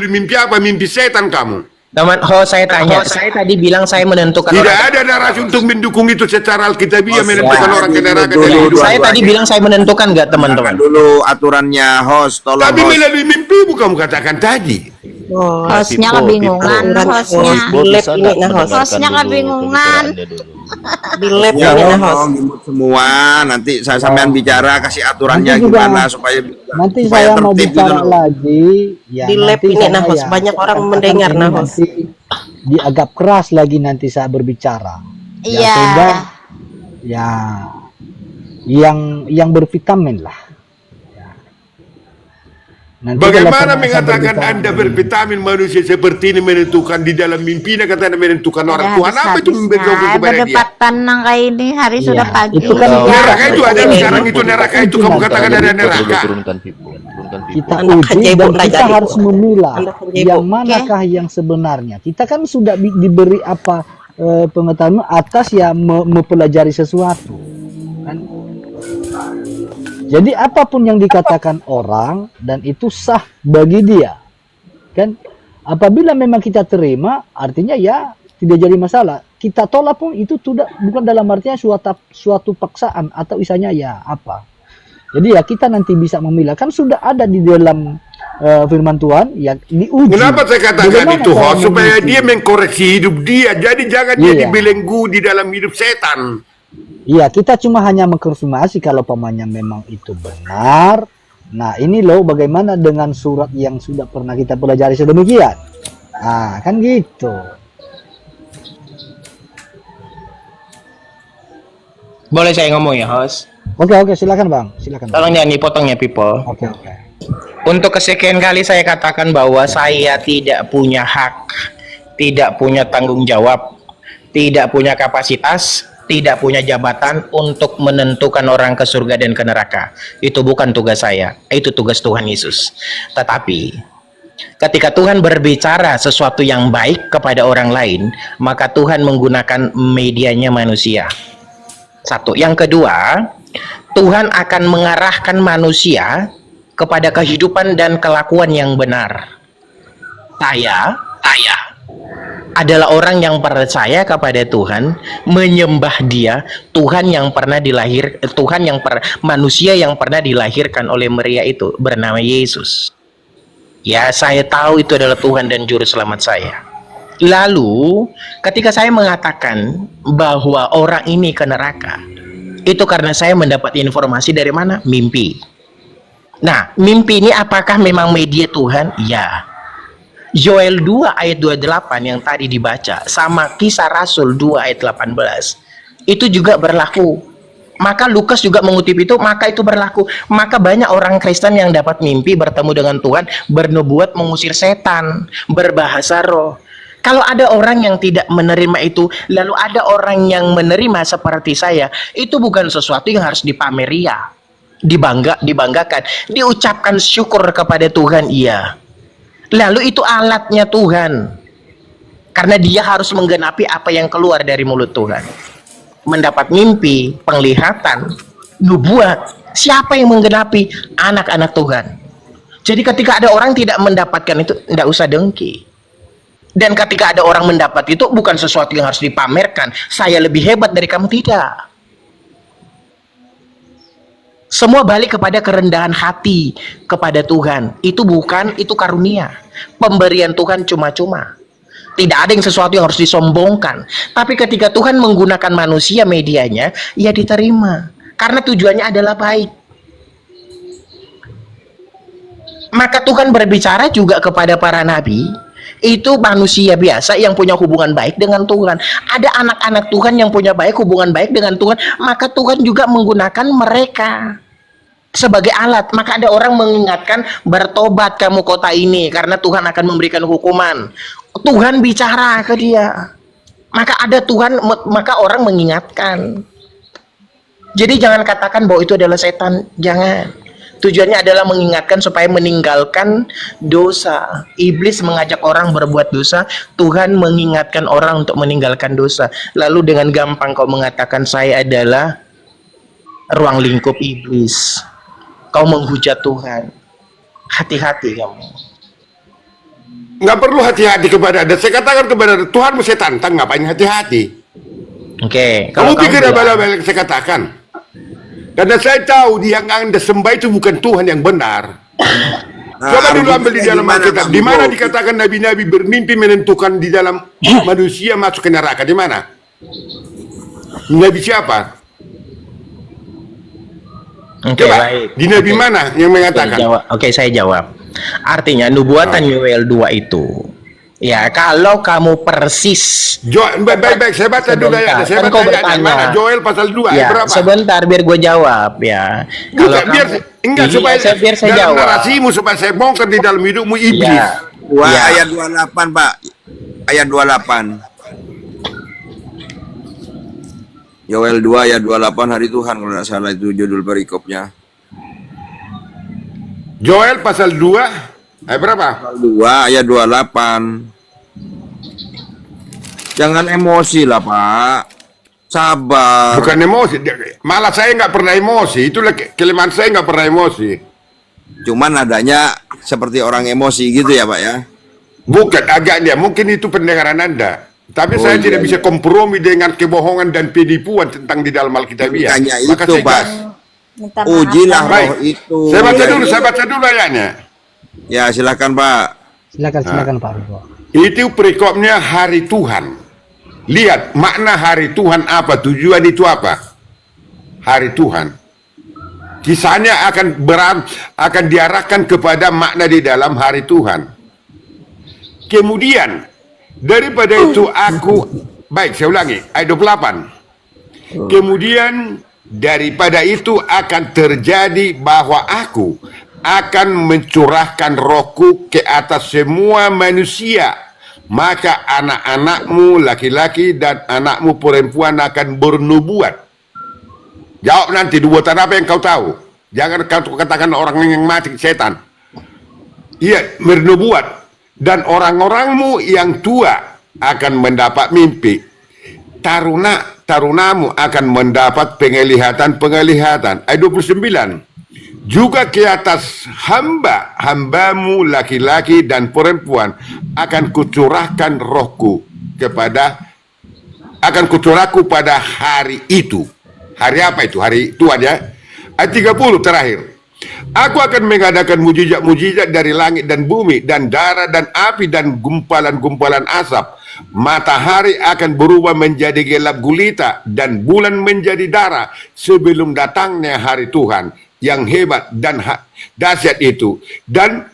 mimpi apa? Mimpi setan kamu. Teman, saya tanya, saya tadi bilang saya menentukan Tidak orang. ada narasi untuk mendukung itu secara alkitabiah Mas, menentukan ya, orang ke neraka dulu, dari hidup. dulu. Saya tadi bilang saya menentukan nggak teman-teman? Dengarkan dulu aturannya host, tolong Tapi host. melalui mimpimu kamu katakan tadi. Oh, Hostnya Pipo, kebingungan, Pipo. hostnya. Pipo Di lab bisa ini, nggak nah, mendengarkan hostnya dulu kebingungan. pembicaraannya dulu? di lab Ya, ini nah host. tolong dimut semua. Nanti saya sampean bicara kasih aturannya Nanti juga- gimana supaya Nanti supaya saya mau tertib bicara gitu loh. lagi ya, Di lab nanti ini, saya nah, host. Banyak orang akan mendengar, ini nah, host. nanti diagap keras lagi nanti saya berbicara ya, Iya. sehingga ya yang bervitamin lah ya. Nanti Bagaimana kalau saya mengatakan berbicara Anda ini, bervitamin manusia seperti ini menentukan di dalam mimpinya kata Anda menentukan orang. Ada Tuhan apa itu memberitahu habis-habisnya kepada dia? berdebat tanang kayak ini hari Iya, sudah pagi. itu kan Tahu. Neraka itu ada Iya. sekarang itu neraka itu kamu katakan ada Turunkan dulu, neraka. turunkan Pipo. Turunkan Pipo. kita Anak uji kejebuk dan lah kita jadi, harus Bu. memilah Anak kejebuk. yang manakah yang sebenarnya. Kita kan sudah diberi apa pengetahuan atas ya mempelajari sesuatu kan. Jadi apapun yang dikatakan orang dan itu sah bagi dia kan. Apabila memang kita terima artinya ya tidak jadi masalah. Kita tolak pun itu tidak, bukan dalam artinya suatu paksaan atau isanya ya apa. Jadi ya kita nanti bisa memilah, kan sudah ada di dalam firman Tuhan ya diuji. Kenapa saya katakan Bagaimana itu cara host? Supaya menguji? dia mengkoreksi hidup dia. Jadi jangan dia Iya. dibelenggu di dalam hidup setan. Iya, kita cuma hanya mengkonfirmasi kalau pamannya memang itu benar. Nah, ini loh bagaimana dengan surat yang sudah pernah kita pelajari sedemikian. Nah, kan gitu. Boleh saya ngomong ya, host? Oke, silakan Bang. Silakan. Bang. Tolong jangan dipotong ya, people. Oke. Untuk kesekian kali saya katakan bahwa saya tidak punya hak, tidak punya tanggung jawab, tidak punya kapasitas, tidak punya jabatan untuk menentukan orang ke surga dan ke neraka. Itu bukan tugas saya, itu tugas Tuhan Yesus. Tetapi ketika Tuhan berbicara sesuatu yang baik kepada orang lain, maka Tuhan menggunakan medianya manusia. Satu. Yang kedua, Tuhan akan mengarahkan manusia kepada kehidupan dan kelakuan yang benar. Saya adalah orang yang percaya kepada Tuhan, menyembah Dia, manusia yang pernah dilahirkan oleh Maria itu bernama Yesus. Ya, saya tahu itu adalah Tuhan dan juru selamat saya. Lalu, ketika saya mengatakan bahwa orang ini ke neraka, itu karena saya mendapat informasi dari mana? Mimpi. Nah, mimpi ini apakah memang media Tuhan? Ya. Yoel 2 ayat 28 yang tadi dibaca sama Kisah Rasul 2 ayat 18 itu juga berlaku. Maka Lukas juga mengutip itu, maka itu berlaku. Maka banyak orang Kristen yang dapat mimpi bertemu dengan Tuhan, bernubuat mengusir setan, berbahasa roh. Kalau ada orang yang tidak menerima itu, lalu ada orang yang menerima seperti saya, itu bukan sesuatu yang harus dipameri ya, dibanggakan, diucapkan syukur kepada Tuhan, iya. Lalu itu alatnya Tuhan, karena dia harus menggenapi apa yang keluar dari mulut Tuhan. Mendapat mimpi, penglihatan, nubuat, siapa yang menggenapi? Anak-anak Tuhan. Jadi ketika ada orang tidak mendapatkan itu, tidak usah dengki. Dan ketika ada orang mendapat itu, bukan sesuatu yang harus dipamerkan. Saya lebih hebat dari kamu, tidak. Semua balik kepada kerendahan hati kepada Tuhan. Itu karunia. Pemberian Tuhan cuma-cuma. Tidak ada yang sesuatu yang harus disombongkan. Tapi ketika Tuhan menggunakan manusia medianya, ya diterima. Karena tujuannya adalah baik. Maka Tuhan berbicara juga kepada para nabi. Itu manusia biasa yang punya hubungan baik dengan Tuhan. Ada anak-anak Tuhan yang punya hubungan baik dengan Tuhan, maka Tuhan juga menggunakan mereka sebagai alat. Maka ada orang mengingatkan, bertobat kamu kota ini karena Tuhan akan memberikan hukuman. Tuhan bicara ke dia. Maka orang mengingatkan. Jadi jangan katakan bahwa itu adalah setan, jangan. Tujuannya adalah mengingatkan supaya meninggalkan dosa. Iblis mengajak orang berbuat dosa, Tuhan mengingatkan orang untuk meninggalkan dosa. Lalu dengan gampang kau mengatakan saya adalah ruang lingkup iblis. Kau menghujat Tuhan. Hati-hati kamu. Nggak perlu hati-hati kepada Anda. Saya katakan kepada Anda, Tuhanmu saya tantang, ngapain hati-hati? Oke. Kamu pikir apa yang saya katakan? Karena saya tahu yang Anda sembah itu bukan Tuhan yang benar. Coba dulu ambil di dalam Alkitab. Di mana dikatakan nabi-nabi bermimpi menentukan di dalam manusia masuk ke neraka? Di mana? Nabi siapa? Oke, baik. Di nabi mana yang mengatakan? Oke, saya jawab. Artinya nubuatan Yoel 2 itu, ya kalau kamu persis. Baik, saya baca dulu ya. Saya baca ayatnya mana? Joel pasal 2 ya, berapa? Sebentar biar gue jawab ya. Kalau Supaya saya dalam jawab. narasimu supaya saya bongkar di dalam hidupmu iblis. Ya. Ayat 28, Pak. Ayat 28. Yoel 2 ayat 28, hari Tuhan kalau tidak salah itu judul perikopnya. Joel pasal 2 ayat berapa? 2 ayat 28. Jangan emosi lah, Pak. Sabar. Bukan emosi, malah saya nggak pernah emosi. Itulah kelemahan saya, nggak pernah emosi. Cuman adanya seperti orang emosi gitu ya, Pak ya. Bukan agaknya, mungkin itu pendengaran Anda. Tapi saya tidak bisa kompromi dengan kebohongan dan penipuan tentang di dalam Alkitabiah. Maka itu, Pak. Ujilah roh itu. Saya baca dulu ayatnya. Ya, silakan, Pak. Silakan Pak Rivo. Itu perikopnya hari Tuhan. Lihat makna hari Tuhan apa, tujuan itu apa? Hari Tuhan. Kisahnya akan diarahkan kepada makna di dalam hari Tuhan. Kemudian daripada itu saya ulangi ayat 28. Kemudian daripada itu akan terjadi bahwa aku akan mencurahkan rohku ke atas semua manusia. Maka anak-anakmu laki-laki dan anakmu perempuan akan bernubuat. Jawab nanti, nubuatan apa yang kau tahu? Jangan kau katakan orang yang mati setan. Iya, bernubuat. Dan orang-orangmu yang tua akan mendapat mimpi. tarunamu akan mendapat penglihatan. Ayat 29. Juga ke atas hambamu laki-laki dan perempuan akan kucurahkan rohku pada hari itu. Hari apa itu? Hari Tuhan ya. Ayat 30 terakhir. Aku akan mengadakan mujizat-mujizat dari langit dan bumi dan darah dan api dan gumpalan-gumpalan asap. Matahari akan berubah menjadi gelap gulita dan bulan menjadi darah sebelum datangnya hari Tuhan yang hebat dan dahsyat itu. Dan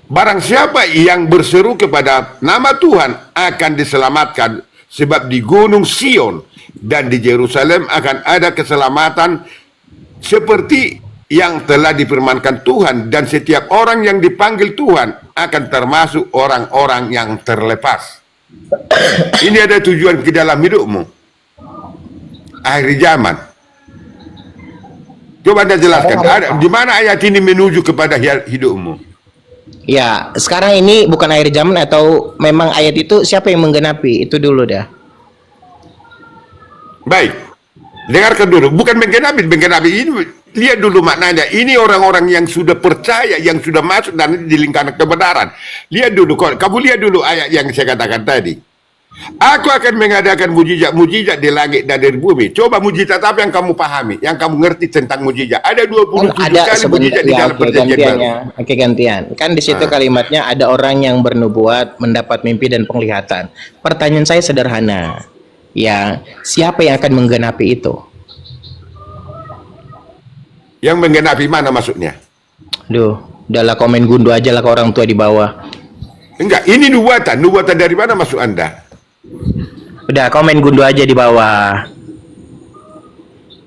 barang siapa yang berseru kepada nama Tuhan akan diselamatkan, sebab di Gunung Sion dan di Yerusalem akan ada keselamatan seperti yang telah difirmankan Tuhan, dan setiap orang yang dipanggil Tuhan akan termasuk orang-orang yang terlepas. Ini ada tujuan ke dalam hidupmu. Akhir zaman. Coba Anda jelaskan, di mana ayat ini menuju kepada hidupmu? Ya, sekarang ini bukan akhir zaman atau memang ayat itu siapa yang menggenapi? Itu dulu dah. Baik. Dengarkan dulu, bukan menggenapi ini. Lihat dulu maknanya. Ini orang-orang yang sudah percaya, yang sudah masuk dan di lingkaran kebenaran. Lihat dulu, kamu lihat dulu ayat yang saya katakan tadi. Aku akan mengadakan mujizat di langit dan di bumi. Coba mujizat apa yang kamu pahami, yang kamu ngerti tentang mujizat? Ada 27 kali mujizat di dalam perjanjian baru. Oke, gantian. Kan di situ kalimatnya ada orang yang bernubuat, mendapat mimpi dan penglihatan. Pertanyaan saya sederhana. Ya, siapa yang akan menggenapi itu? Yang menggenapi mana maksudnya? Duh, udahlah komen gundu aja lah ke orang tua di bawah. Enggak, ini nubuatan. Nubuatan dari mana maksud Anda? Udah, komen gundu aja di bawah.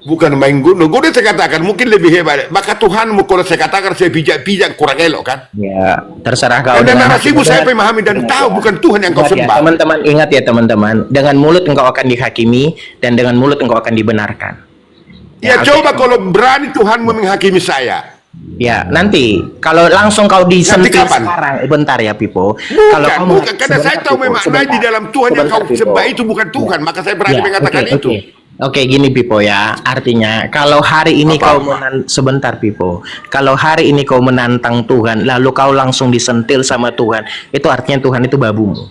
Bukan main gundu. Gue udah saya katakan mungkin lebih hebat. Maka Tuhanmu kalau saya katakan saya pijak-pijak kurang elok kan? Ya, terserah kau. Dan narasimu saya memahami dan tahu bukan Tuhan yang kau sembah. Teman-teman, ingat ya teman-teman. Dengan mulut engkau akan dihakimi dan dengan mulut engkau akan dibenarkan. Ya, coba kalau berani Tuhan menghakimi saya. Ya, nanti kalau langsung kau disentil sekarang, bentar ya Pipo. Bukan, karena saya tahu memang di dalam Tuhan yang kau sembah itu bukan Tuhan, maka saya berani mengatakan itu. Oke, gini Pipo ya. Artinya kalau hari ini sebentar Pipo. Kalau hari ini kau menantang Tuhan, lalu kau langsung disentil sama Tuhan, itu artinya Tuhan itu babumu.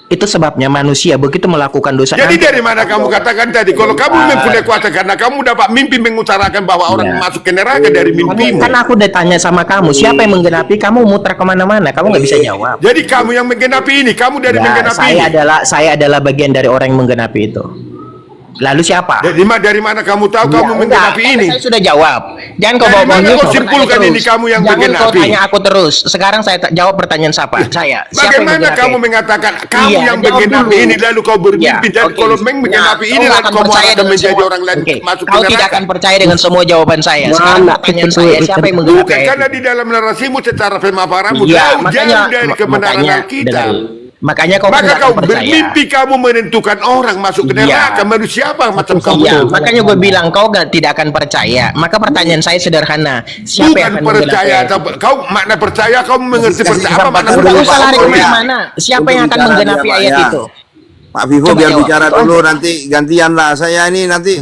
Itu sebabnya manusia begitu melakukan dosa. Jadi dari mana kamu katakan tadi kalau kamu mempunyai kuasa karena kamu dapat mimpi mengutarakan bahwa orang masuk ke neraka dari mimpimu? Kan aku udah tanya sama kamu, siapa yang menggenapi? Kamu muter kemana-mana, kamu nggak bisa jawab. Jadi kamu yang menggenapi ini, kamu dari menggenapi ini. Saya adalah bagian dari orang yang menggenapi itu. Lalu siapa? Dari mana kamu tahu kamu menggenapi ini? Saya sudah jawab. Jangan kau bawa kau simpulkan ini kamu yang menggenapi. Jangan kau tanya aku terus. Sekarang saya jawab pertanyaan saya. Bagaimana kamu mengatakan kamu yang menggenapi ini lalu kau bermimpi dan kalau menggenapi ini lalu kamu akan menjadi orang lain masuk ke neraka? Kau tidak akan percaya dengan semua jawaban saya. Sekarang pertanyaan saya, siapa yang menggenapi? Bukan, karena di dalam narasimu secara pemaparanmu jauh dari kebenaran Alkitab. Makanya kau bermimpi kamu menentukan orang masuk ke neraka. Manusia apa macam kamu? Iya, makanya gue bilang kau tidak akan percaya. Maka pertanyaan saya sederhana. Siapa yang akan percaya atau kau makna percaya kau mengerti percaya apa makna percaya? Usah lari kemana? Siapa yang akan menggenapi ayat itu? Pak Vivo biar bicara dulu, nanti gantian lah. Saya ini nanti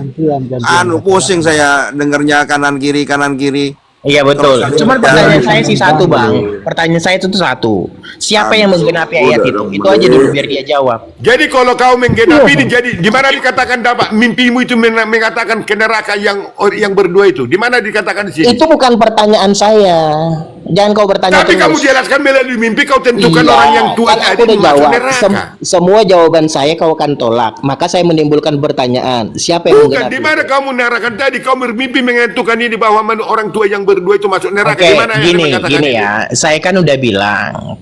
pusing saya dengernya kanan kiri. Iya betul. Cuman pertanyaan saya sih satu bang. Pertanyaan saya itu satu. Siapa yang menggenapi ayat itu? Itu aja dulu biar dia jawab. Jadi kalau kau menggenapi ini, jadi di mana dikatakan dapat mimpimu itu mengatakan ke neraka yang berdua itu? Di mana dikatakan di sini? Itu bukan pertanyaan saya. Jangan kau bertanya tapi terus. Kamu jelaskan melalui mimpi kau tentukan orang yang Tuhan aku udah jawab. Semua jawaban saya kau akan tolak. Maka saya menimbulkan pertanyaan. Siapa yang menggenapi? Di mana kamu menarakan tadi? Kau bermimpi menentukan ini bahwa orang tua yang berdua itu masuk neraka. Oke, Gimana gini ya. Saya kan udah bilang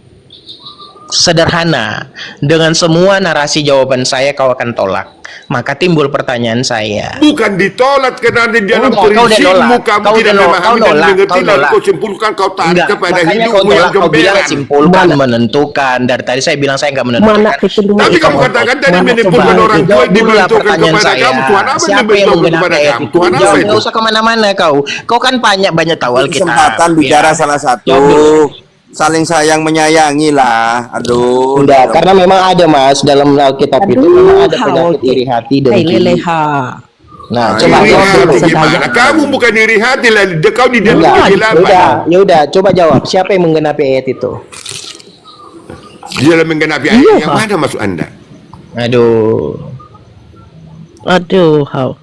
sederhana. Dengan semua narasi jawaban saya kau akan tolak. Maka timbul pertanyaan saya. Bukan ditolak karena di dalam prinsipmu kamu tidak memahami dan mengerti lalu kau simpulkan kau tarik kepada hidupmu yang gemberan. Simpulkan, menentukan. Dari tadi saya bilang saya nggak menentukan. Tapi kamu katakan tadi menentukan orang tua dibentukkan kepada kamu. Tuhan apa yang dibentukkan kepada kamu? Tuhan apa itu? Nggak usah kemana-mana kau. Kau kan banyak tahu Alkitab. Kesempatan bicara salah satu. saling sayang menyayangi lah. Aduh. Enggak, karena memang ada Mas dalam Alkitab itu memang ada penyakit oke. iri hati dan Hai kiri. leleha. Nah, Nah, coba Iri jawab dulu. hati gimana? Kamu bukan iri hati lah, kau di dalam Enggak, kegelapan. ya udah, coba jawab. Siapa yang menggenapi ayat itu? Di dalam menggenapi ayat yang mana maksud Anda? Aduh. Aduh, how.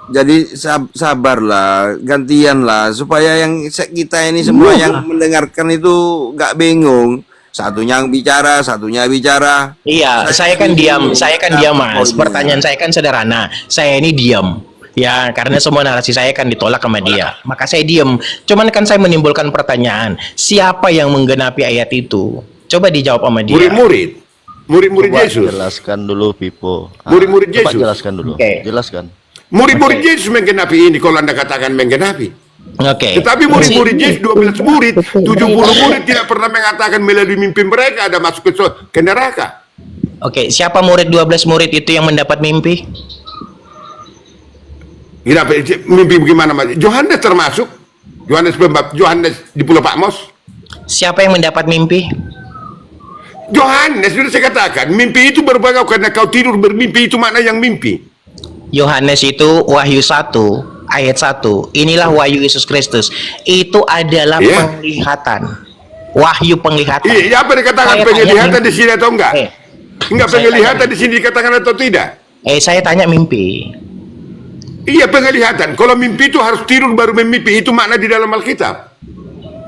Jadi sabarlah, gantianlah supaya yang kita ini semua yang mendengarkan itu nggak bingung. Satunya yang bicara, satunya bicara. Iya, saya kan diam, Mas. Pertanyaan saya kan sederhana. Saya ini diam. Ya, karena semua narasi saya kan ditolak sama dia. Maka saya diam. Cuman kan saya menimbulkan pertanyaan, siapa yang menggenapi ayat itu? Coba dijawab sama dia. Murid-murid Coba Yesus. jelaskan dulu Pipo. Murid-murid Coba Yesus. jelaskan dulu. Oke. Jelaskan. Murid-murid Yesus menggenapi ini kalau Anda katakan menggenapi. Oke. Tetapi murid-murid Yesus 12 murid, 70 murid tidak pernah mengatakan melalui mimpi mereka ada masuk ke neraka. Oke, siapa murid 12 murid itu yang mendapat mimpi? Kenapa? Mimpi bagaimana Mas? Yohanes termasuk. Yohanes di Pulau Patmos. Siapa yang mendapat mimpi? Yohanes sudah saya katakan, mimpi itu berbau karena kau tidur bermimpi, itu makna yang mimpi. Yohanes itu Wahyu 1 ayat 1. Inilah wahyu Yesus Kristus. Itu adalah Iya. penglihatan. Wahyu penglihatan. Iya, apa dikatakan Saya penglihatan tanya di sini atau enggak? Enggak, saya penglihatan tanya. di sini dikatakan atau tidak? Saya tanya mimpi. Iya, penglihatan. Kalau mimpi itu harus tidur baru memimpi, itu makna di dalam Alkitab.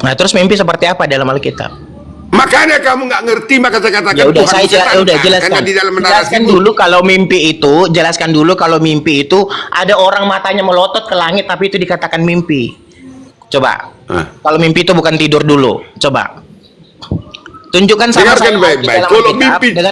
Nah, terus mimpi seperti apa dalam Alkitab? Makanya kamu nggak ngerti, maka saya katakan Ya udah, Tuhan saya setankan. jelaskan. Karena di dalam Jelaskan narasimu. dulu kalau mimpi itu ada orang matanya melotot ke langit tapi itu dikatakan mimpi. Coba. Hah? Kalau mimpi itu bukan tidur dulu. Coba. Tunjukkan sama Dengarkan saya baik-baik. dalam Kalau Alkitab. mimpi, dengar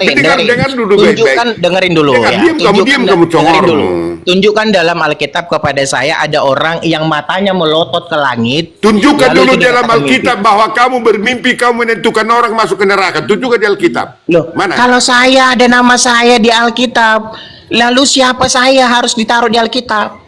dulu Tunjukkan, baik-baik. dengerin dulu Jangan ya. diam kamu, diam kamu, dengerin congor. dulu. Tunjukkan dalam Alkitab kepada saya ada orang yang matanya melotot ke langit. Tunjukkan lalu dulu itu dalam dikatakan Alkitab mimpi. bahwa kamu bermimpi, kamu menentukan orang masuk ke neraka. Tunjukkan di Alkitab. Loh, Mana? kalau saya ada nama saya di Alkitab, lalu siapa saya harus ditaruh di Alkitab?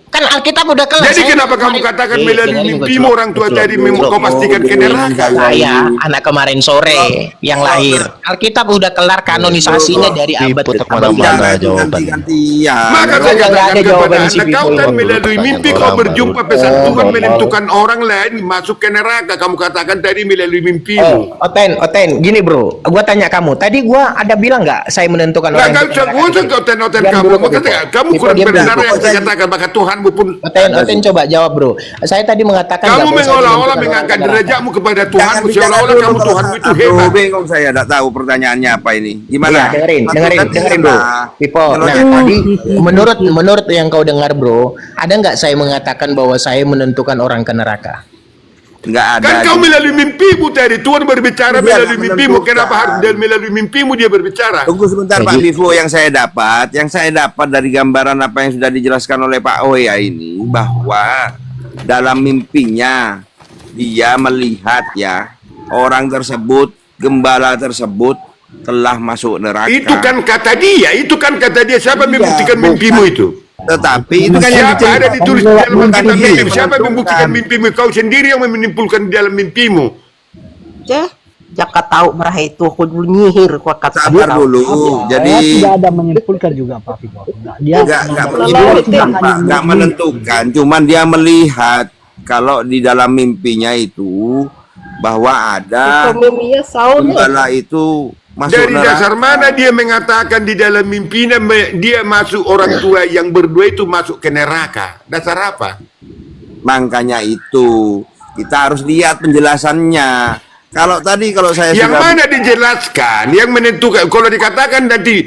Kan Alkitab udah kelas. Jadi kenapa kamu katakan melalui mimpimu orang tua tadi kau pastikan ke neraka? Saya anak kemarin sore yang lahir. Alkitab udah kelar kanonisasinya dari abad Pipo ke kemana-mana jawaban. Ganti-gantian. Maka saya Nggak ada katakan kepada jawaban si Anda, Pipo kau ini. kan melalui mimpi kau Orang berjumpa baru. pesan Tuhan menentukan orang lain masuk ke neraka. Kamu katakan tadi melalui mimpimu. Oten, gini bro, gua tanya kamu. Tadi gua ada bilang nggak saya menentukan Nah, orang kau yang ke neraka usah itu? kau ten-ten Diam kamu. dulu, Maka Pipo. kamu Pipo, kurang diam benar dulu. yang saya katakan. Maka Tuhanmu pun Oten coba jawab bro. Saya tadi mengatakan kamu nggak boleh saya mengolah-olah menentukan mengangkat orang ke neraka. derajatmu kepada Tuhanmu Jangan bicara seolah-olah dulu kamu kalau Tuhanmu itu aduh, hebat. bingung saya, tidak tahu pertanyaannya apa ini. Gimana? Iya, dengerin Satukan bro. lah. Pipo, Kalau nah saya- tadi menurut yang kau dengar bro, ada nggak saya mengatakan bahwa saya menentukan orang ke neraka? nggak ada. Kan kau melalui mimpimu tadi. Tuhan berbicara Dia melalui nggak mimpimu. menentukan. Kenapa harus melalui mimpimu dia berbicara? Tunggu sebentar Pak Vivo, yang saya dapat dari gambaran apa yang sudah dijelaskan oleh Pak Oya ini, bahwa dalam mimpinya dia melihat ya orang tersebut, gembala tersebut telah masuk neraka. Itu kan kata dia. Siapa Iya, membuktikan bukan. mimpimu itu? Tetapi itu kan yang Siapa ada ditulis di dalam bukan Alkitab dia itu? yang Siapa yang menentukan. membuktikan mimpimu? Kau sendiri yang menimpulkan di dalam mimpimu. Jaka tahu merah itu aku nyihir ku kata Sabar dulu. Saya Jadi tidak ada menyimpulkan juga Pak Vigo. Dia nggak menentukan menentukan, Pak. Nggak menentukan, cuman dia melihat kalau di dalam mimpinya itu bahwa ada Ekonominya sound. gembala itu masuk Dari neraka. dasar mana dia mengatakan di dalam mimpinya dia masuk orang tua yang berdua itu masuk ke neraka? Dasar apa? Makanya itu kita harus lihat penjelasannya. Kalau saya Yang sudah mana dijelaskan? Yang menentukan. Kalau dikatakan nanti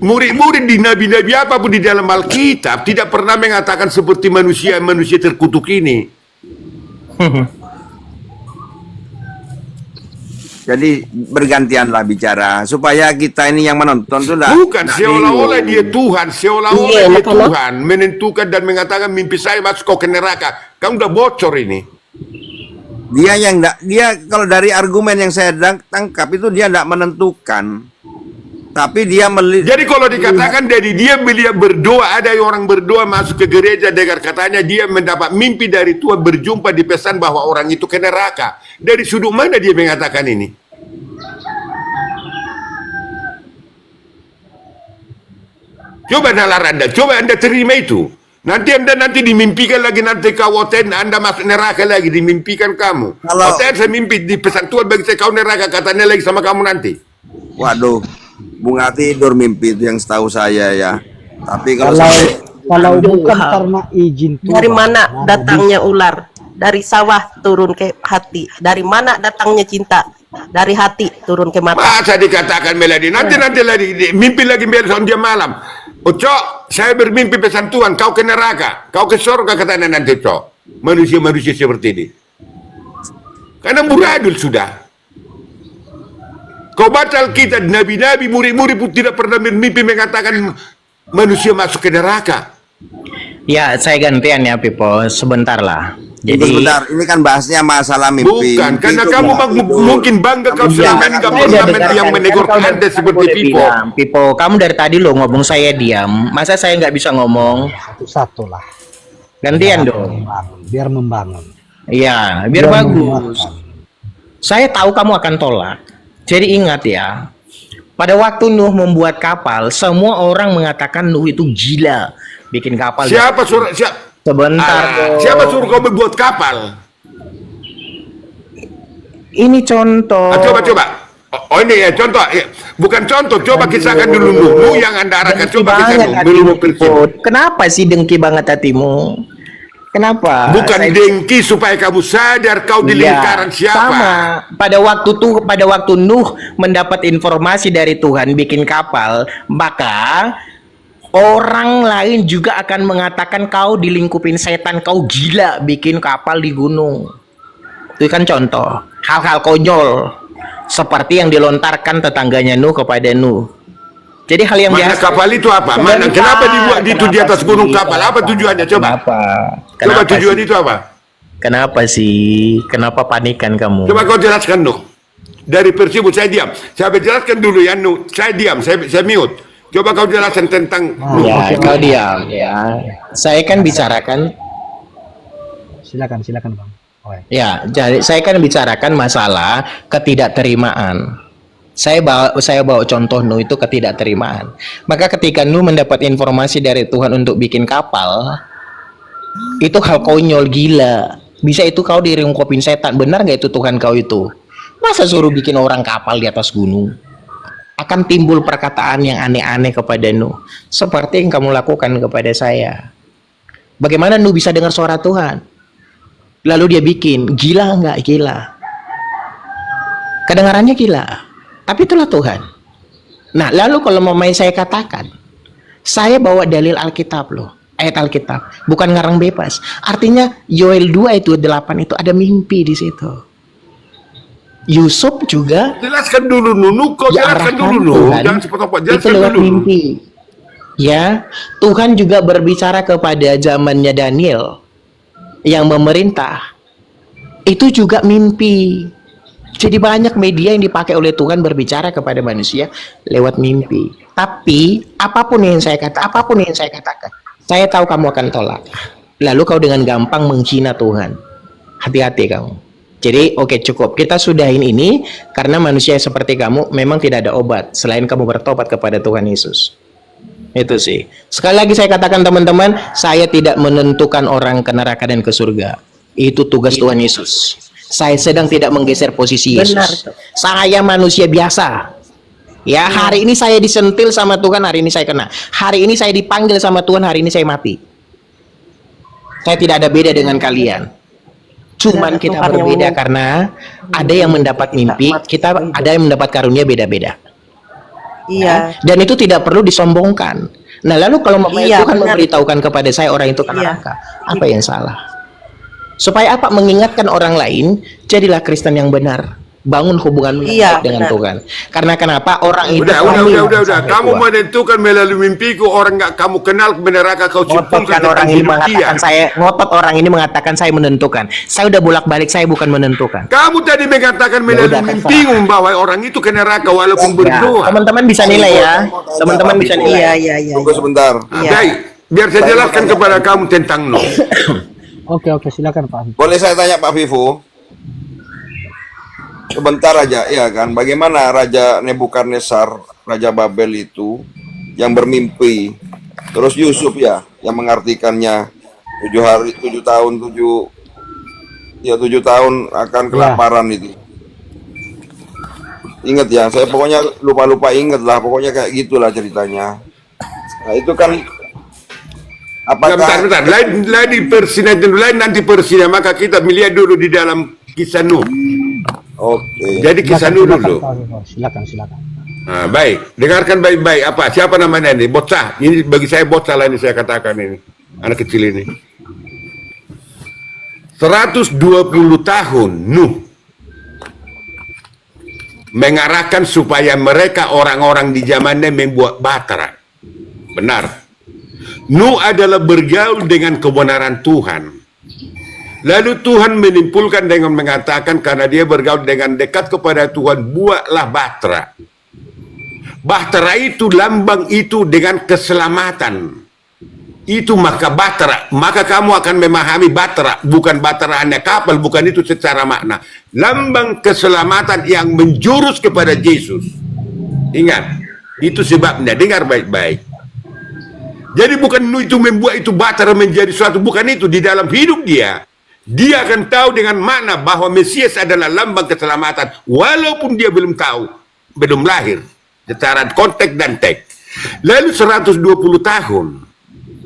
murid-murid di nabi-nabi apapun di dalam Alkitab tidak pernah mengatakan seperti manusia terkutuk ini. jadi bergantianlah bicara supaya kita ini yang menonton tuh lah. Bukan nggak seolah-olah bingung. dia Tuhan, seolah-olah Iya, dia makanya. Tuhan menentukan dan mengatakan mimpi saya masuk kau ke neraka. Kamu udah bocor ini. Dia yang dia kalau dari argumen yang saya tangkap itu dia tidak menentukan. Tapi dia Jadi kalau dikatakan dari dia berdoa, ada orang berdoa masuk ke gereja dengar katanya dia mendapat mimpi dari Tuhan berjumpa di pesan bahwa orang itu ke neraka. Dari sudut mana dia mengatakan ini? Coba nalar Anda, coba Anda terima itu. Nanti Anda dimimpikan lagi, nanti kau Anda masuk neraka lagi, dimimpikan kamu. Kalau saya mimpi di pesan Tuhan bagi saya kau neraka, katanya lagi sama kamu nanti. Waduh, bunga tidur mimpi itu yang setahu saya ya. Tapi kalau bukan karena izin Tuhan. Dari mana datangnya ular? Dari sawah turun ke hati. Dari mana datangnya cinta? Dari hati turun ke mata. Masa dikatakan Melody, nanti lagi mimpi lagi besok dia malam. Cok, saya bermimpi pesan Tuhan, kau ke neraka, kau ke surga, katanya nanti Cok. Manusia-manusia seperti ini. Karena muradul sudah. Kau baca Alkitab, nabi-nabi, murid-murid pun tidak pernah bermimpi mengatakan manusia masuk ke neraka. Ya, saya gantian ya, Pipo. Sebentar lah. Jadi sebentar, ini kan bahasnya masalah mimpi. Bukan, karena kamu mungkin bangga kau selama ini gak pernah yang menegur Anda seperti Pipo. Pipo, kamu dari tadi lo ngomong saya diam. Masa saya nggak bisa ngomong? Satu-satu lah. Gantian dong. Biar membangun. Iya, biar bagus. Saya tahu kamu akan tolak. Jadi ingat ya, pada waktu Nuh membuat kapal, semua orang mengatakan Nuh itu gila bikin kapal. Siapa Sebentar. Siapa suruh kau membuat kapal? Ini contoh. Coba. Oh ini ya contoh. Bukan contoh. Coba kisahkan dulu Nuh yang Anda arahkan. Coba kisahkan dulu. Kenapa sih dengki banget hatimu? Kenapa? Bukan dengki supaya kamu sadar kau di lingkaran siapa. Sama. Pada waktu Nuh mendapat informasi dari Tuhan bikin kapal, maka orang lain juga akan mengatakan kau dilingkupin setan, kau gila bikin kapal di gunung. Itu kan contoh hal-hal konyol seperti yang dilontarkan tetangganya Nuh kepada Nuh. Jadi hal yang mana biasa. Kapal itu apa? Mana? Kenapa dibuat itu di atas gunung kapal? Apa tujuannya? Coba. Coba tujuan itu apa? Kenapa sih? Kenapa panikan kamu? Coba kau jelaskan Nuh. Dari Persibu saya diam. Saya jelaskan dulu ya Nuh. Saya diam. Saya mute. Coba kau jelaskan tentang ya, kau diam ya. Saya kan bicarakan. Silakan Bang. Ya, jadi saya kan bicarakan masalah ketidakterimaan. Saya bawa contoh Nuh itu ketidakterimaan. Maka ketika Nuh mendapat informasi dari Tuhan untuk bikin kapal, itu hal konyol gila. Bisa itu kau dirungkupin setan. Benar nggak itu Tuhan kau itu? Masa suruh bikin orang kapal di atas gunung? Akan timbul perkataan yang aneh-aneh kepada Nuh, seperti yang kamu lakukan kepada saya. Bagaimana Nuh bisa dengar suara Tuhan? Lalu dia bikin, gila nggak gila? Kedengarannya gila, tapi itulah Tuhan. Nah, lalu kalau mau saya katakan, saya bawa dalil Alkitab loh, ayat Alkitab, bukan ngarang bebas. Artinya Yoel 2 itu 8 itu ada mimpi di situ. Yusuf juga jelaskan dulu Nuh, kau jelaskan dulu Nuh, jangan sepotong-potong, jelaskan itu lewat dulu. mimpi. Ya, Tuhan juga berbicara kepada zamannya Daniel yang memerintah. Itu juga mimpi. Jadi banyak media yang dipakai oleh Tuhan berbicara kepada manusia lewat mimpi. Tapi apapun yang saya katakan, saya tahu kamu akan tolak. Lalu kau dengan gampang menghina Tuhan. Hati-hati kamu. Jadi oke, cukup. Kita sudahin ini karena manusia seperti kamu memang tidak ada obat selain kamu bertobat kepada Tuhan Yesus. Itu sih. Sekali lagi saya katakan teman-teman, saya tidak menentukan orang ke neraka dan ke surga. Itu tugas Tuhan Yesus. Saya sedang tidak menggeser posisi Yesus. Saya manusia biasa. Ya, hari ini saya disentil sama Tuhan, hari ini saya kena. Hari ini saya dipanggil sama Tuhan, hari ini saya mati. Saya tidak ada beda dengan kalian. Cuman kita berbeda karena ada yang mendapat mimpi, ada yang mendapat karunia beda-beda. Iya. Dan itu tidak perlu disombongkan. Nah, lalu kalau Tuhan memberitahukan kepada saya orang itu ke neraka, apa yang salah? Supaya apa? Mengingatkan orang lain, jadilah Kristen yang benar. bangun hubungan Iya, dengan benar. Tuhan. Karena kenapa orang itu Udah. sampai Kamu tua. menentukan melalui mimpiku orang nggak kamu kenal ke neraka kau Ngotot simpulkan kan orang tentang ini hidup dia. mengatakan saya ngotot, orang ini mengatakan saya menentukan. Saya udah bolak-balik, saya bukan menentukan. Kamu tadi mengatakan melalui udah, terserah. mimpimu bahwa orang itu ke neraka walaupun Ya, berdoa. teman-teman bisa nilai ya. Teman-teman bisa nilai. Iya. Tunggu sebentar. Iya. Baik, biar saya jelaskan kepada kamu tentang Nuh. Oke, silakan Pak. Boleh saya tanya Pak Vivo? Sebentar aja, ya kan? Bagaimana Raja Nebukadnezar, Raja Babel itu yang bermimpi, terus Yusuf ya, yang mengartikannya 7 tahun akan kelaparan itu. Ingat ya, saya pokoknya lupa ingat lah, pokoknya kayak gitulah ceritanya. Nah itu kan apakah Bentar. Lain di persidangan dulu, lain nanti persidangan, maka kita melihat dulu di dalam kisah Nuh. Oke. Jadi kisah Nuh dulu. Silakan. Nah, baik, dengarkan baik-baik. Siapa namanya ini? Bocah. Ini bagi saya bocah lah ini saya katakan ini. Anak kecil ini. 120 tahun Nuh mengarahkan supaya mereka orang-orang di zamannya membuat Batra. Benar. Nuh adalah bergaul dengan kebenaran Tuhan. Lalu Tuhan menyimpulkan dengan mengatakan karena dia bergaul dengan dekat kepada Tuhan, buatlah Batra. Bahtera itu lambang itu dengan keselamatan. Itu maka Batra. Maka kamu akan memahami Batra. Bukan Batra hanya kapal. Bukan itu secara makna. Lambang keselamatan yang menjurus kepada Yesus. Ingat. Itu sebabnya. Dengar baik-baik. Jadi bukan itu membuat itu Batra menjadi suatu. Bukan itu. Di dalam hidup dia. Dia akan tahu dengan makna bahwa Mesias adalah lambang keselamatan. Walaupun dia belum tahu. Belum lahir. Secara konteks dan teks. Lalu 120 tahun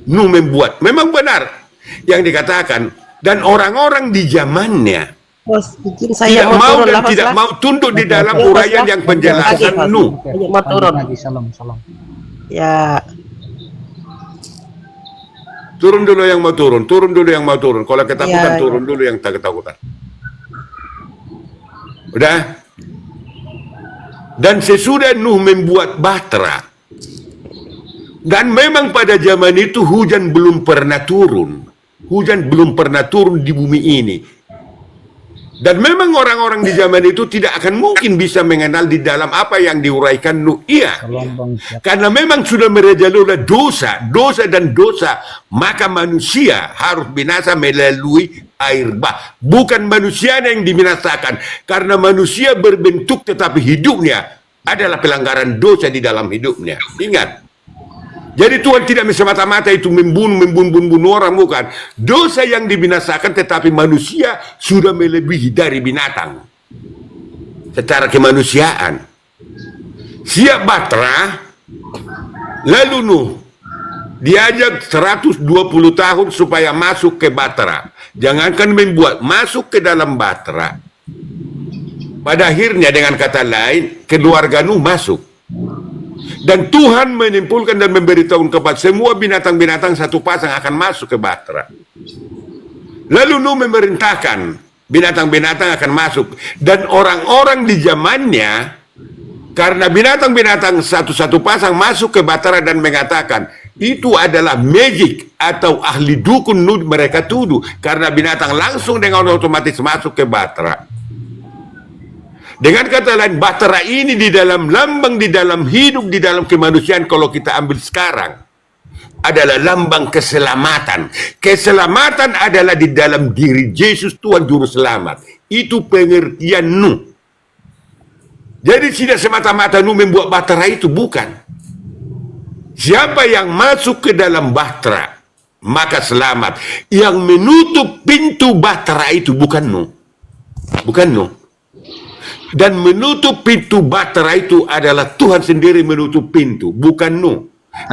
Nuh membuat, memang benar yang dikatakan, dan orang-orang di zamannya Bos, izin saya tidak mau turun dan lah, Bos, tidak lah. mau tunduk di dalam Oke, uraian Bos, yang lah. penjelasan Oke, Bos. Nuh. Mau turun. Salam. Ya, Turun dulu yang mau turun. Kalau ketakutan Ya. turun dulu yang tak ketakutan. Udah? Dan sesudah Nuh membuat Batra, dan memang pada zaman itu hujan belum pernah turun. Hujan belum pernah turun di bumi ini. Dan memang orang-orang di zaman itu tidak akan mungkin bisa mengenal di dalam apa yang diuraikan Nuh. Iya. Karena memang sudah merajalela dosa, maka manusia harus binasa melalui air bah. Bukan manusia yang dibinasakan, karena manusia berbentuk tetapi hidupnya adalah pelanggaran dosa di dalam hidupnya. Ingat. Jadi Tuhan tidak semata-mata itu membunuh orang, bukan. Dosa yang dibinasakan tetapi manusia sudah melebihi dari binatang. Secara kemanusiaan. Siap Batra, lalu Nuh diajak 120 tahun supaya masuk ke Batra. Jangankan membuat, masuk ke dalam Batra. Pada akhirnya dengan kata lain, keluarga Nuh masuk. Dan Tuhan menyimpulkan dan memberitahu kepada semua binatang-binatang satu pasang akan masuk ke Batra. Lalu Nuh memerintahkan binatang-binatang akan masuk. Dan orang-orang di zamannya, karena binatang-binatang satu-satu pasang masuk ke Batra dan mengatakan, itu adalah magic atau ahli dukun Nuh mereka tuduh. Karena binatang langsung dengan otomatis masuk ke Batra. Dengan kata lain, Batra ini di dalam lambang, di dalam hidup, di dalam kemanusiaan, kalau kita ambil sekarang, adalah lambang keselamatan. Keselamatan adalah di dalam diri Yesus, Tuhan Juru Selamat. Itu pengertian Nuh. Jadi tidak semata-mata Nuh membuat Batra itu, bukan. Siapa yang masuk ke dalam Batra, maka selamat. Yang menutup pintu Batra itu bukan Nuh. Bukan Nuh. Dan menutup pintu Batra itu adalah Tuhan sendiri menutup pintu, bukan Nuh.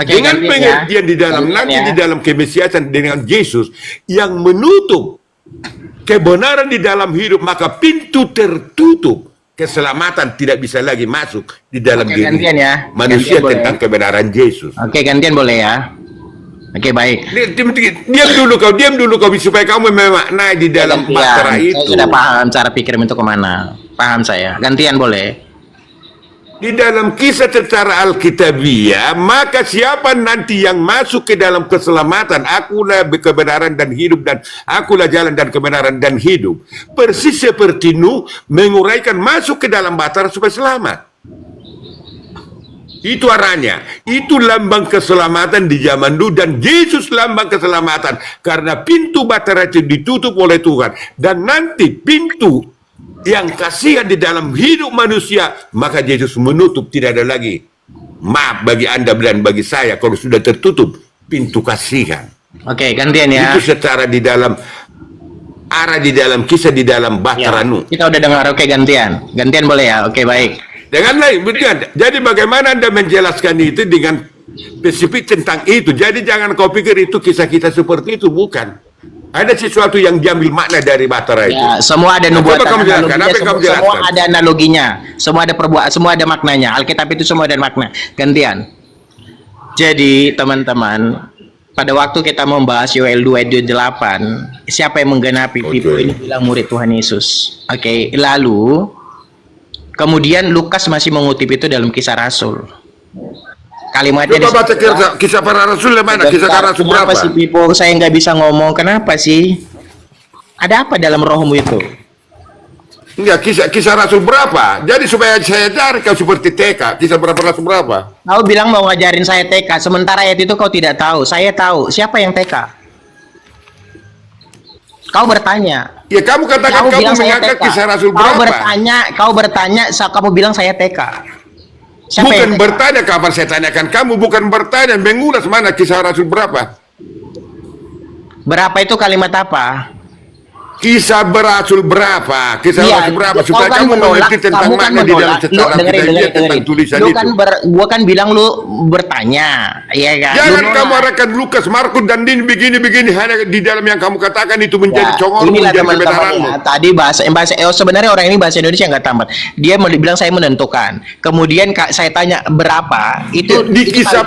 Dengan pengertian di dalam nanti di dalam kemesiasan dengan Yesus yang menutup kebenaran di dalam hidup, maka pintu tertutup. Keselamatan tidak bisa lagi masuk di dalam diri manusia tentang kebenaran Yesus. Oke, gantian boleh ya. Oke, baik. Diam dulu kau supaya kamu memaknai di dalam Batra itu. Saya sudah paham cara pikir itu kemana. Paham saya. Gantian boleh. Di dalam kisah secara Alkitabiah, maka siapa nanti yang masuk ke dalam keselamatan, akulah kebenaran dan hidup, dan akulah jalan dan kebenaran dan hidup. Persis seperti Nuh menguraikan masuk ke dalam Bahtera supaya selamat. Itu arahnya. Itu lambang keselamatan di zaman dulu, dan Yesus lambang keselamatan karena pintu Bahtera itu ditutup oleh Tuhan, dan nanti pintu yang kasihan di dalam hidup manusia, maka Yesus menutup. Tidak ada lagi maaf bagi Anda dan bagi saya kalau sudah tertutup pintu kasihan. Oke, gantian ya. Itu secara di dalam arah di dalam kisah di dalam Bahtera Nuh. Kita udah dengar. Oke, gantian. Gantian boleh ya. Oke, baik. Dengan lain, bukan. Jadi bagaimana Anda menjelaskan itu dengan spesifik tentang itu? Jadi jangan kau pikir itu kisah-kisah seperti itu, bukan. Ada sesuatu yang diambil makna dari Bahtera itu. Ya, semua ada nubuatan, analoginya, semua ada analoginya, semua ada perbuatan, semua ada maknanya. Alkitab itu semua ada makna. Gantian. Jadi teman-teman, pada waktu kita membahas Yoel 2:28, siapa yang menggenapi? Filipi ini bilang murid Tuhan Yesus. Oke, lalu kemudian Lukas masih mengutip itu dalam Kisah Rasul. Kalimatnya coba baca kisah para rasul mana? Kisah para rasul berapa? Kenapa sih Pipo saya nggak bisa ngomong? Kenapa sih? Ada apa dalam rohmu itu? Enggak, kisah rasul berapa? Jadi supaya saya cari kau seperti TK, kisah berapa rasul berapa? Kau bilang mau ngajarin saya TK, sementara ayat itu kau tidak tahu. Saya tahu. Siapa yang TK? Kau bertanya. Ya kamu katakan kamu mengangkat kisah rasul berapa? Kau bertanya, kamu bilang saya TK. Siapa bukan bertanya, kapan saya tanyakan kamu, bukan bertanya, mengulas mana kisah rasul berapa? Berapa itu kalimat apa? Kisah berasul berapa? Kisah rasul berapa? Supaya kan kamu mengerti tentang makna di dalam secara tentang tulisan itu. Gua kan bilang lu bertanya, ya kan? Jangan kamu arahkan Lukas, Markus dan Din begini-begini, hanya di dalam yang kamu katakan itu menjadi congor, menjadi kebenaranmu. Ya, tadi bahasa sebenarnya orang ini bahasa Indonesia nggak tamat. Dia bilang saya menentukan. Kemudian saya tanya berapa? Itu di kisah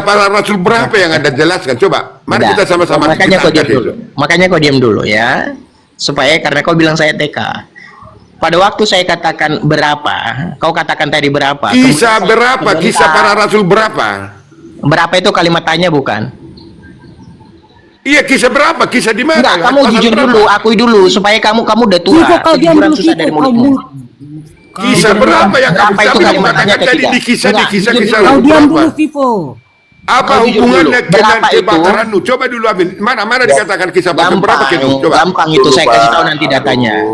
para rasul berapa yang Anda jelaskan? Coba, mari kita sama-sama. Makanya kau diam dulu ya, supaya karena kau bilang saya TK. Pada waktu saya katakan berapa, kau katakan tadi berapa? Kisah berapa? Kisah para rasul berapa? Berapa itu kalimat tanya bukan? Iya, kisah berapa? Kisah di mana? Enggak, kamu jujur dulu, akui dulu supaya kamu udah tua. Kau diam dulu, kisah berapa yang kamu katakan tadi di kisah kau diam dulu, Vivo. Apa hubungannya dengan kebakaran Nuh? Coba dulu ambil. Mana dikatakan kisah berapa itu? Coba. Gampang itu, saya kasih tahu nanti datanya.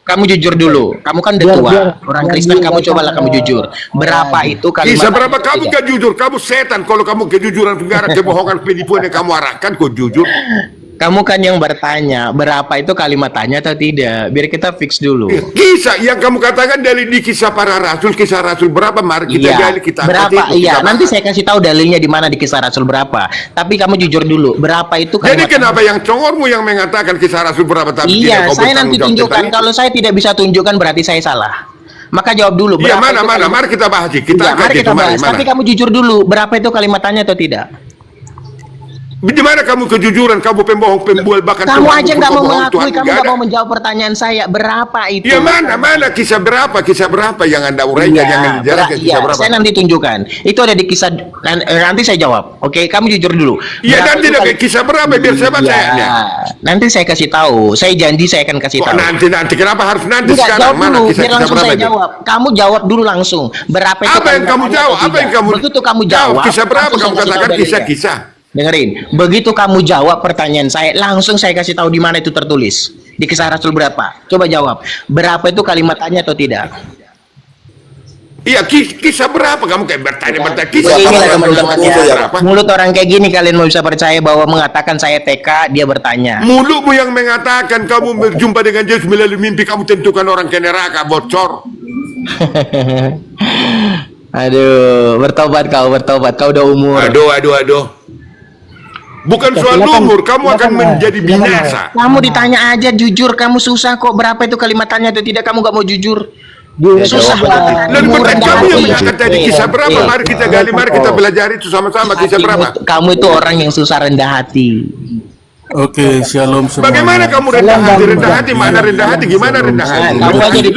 Kamu jujur dulu. Kamu kan udah tua. Orang Kristen, kamu cobalah kamu jujur. Berapa itu kalimat? Kisah berapa kamu gak jujur? Kamu setan kalau kamu kejujuran negara, kebohongan, penipuan yang kamu arahkan, kau jujur. Kamu kan yang bertanya, berapa itu kalimat tanya atau tidak? Biar kita fix dulu. Kisah yang kamu katakan dari di kisah para rasul, kisah rasul berapa? Mari kita gali, kita berapa? Iya, nanti saya kasih tahu dalilnya di mana di kisah rasul berapa. Tapi kamu jujur dulu, berapa itu kalimat? Jadi kenapa yang congormu yang mengatakan kisah rasul berapa? Tapi iya, saya nanti tunjukkan. Kalau saya tidak bisa tunjukkan berarti saya salah. Maka jawab dulu. Iya, mana? Mari kita bahas. Mari kita bahas. Tapi kamu jujur dulu, berapa itu kalimat tanya atau tidak? Di mana kamu kejujuran? Kamu pembohong, pembual, bahkan kamu aja nggak mau mengakui, kamu nggak mau menjawab pertanyaan saya. Berapa itu? Ya mana kisah berapa? Kisah berapa yang Anda uraikan? Yang dijelaskan kisah berapa? Saya nanti tunjukkan. Itu ada di kisah. Nanti saya jawab. Oke, kamu jujur dulu. Iya, nanti kisah berapa biar saya bacanya. Nanti saya kasih tahu. Saya janji saya akan kasih tahu. Nanti kenapa harus nanti sekarang? Mana kisah berapa itu? Kamu jawab dulu langsung. Berapa itu? Apa yang kamu jawab? Apa yang kamu? Begitu kamu jawab. Kisah berapa kamu katakan kisah-kisah? Dengerin, begitu kamu jawab pertanyaan saya, langsung saya kasih tahu di mana itu tertulis. Di kisah Rasul berapa? Coba jawab. Berapa itu kalimat tanya atau tidak? Iya, kisah berapa? Kamu kayak bertanya kisah berapa? Mulut orang kayak gini kalian mau bisa percaya bahwa mengatakan saya TK, dia bertanya. Mulutmu yang mengatakan kamu berjumpa dengan Yesus melalui mimpi, kamu tentukan orang ke neraka, bocor. Aduh, bertobat kau udah umur. Aduh. Bukan soal umur, kamu akan menjadi binasa. Kamu ditanya aja jujur, kamu susah kok. Berapa itu kalimat tanya atau tidak? Kamu gak mau jujur. Susah banget. Dan bukan kamu yang mengatakan tadi kisah berapa? Mari kita gali, mari kita belajar itu sama-sama. Kisah berapa? Kamu itu orang yang susah rendah hati. Oke, shalom semuanya. Bagaimana kamu rendah hati? Rendah hati mana rendah hati? Gimana rendah hati?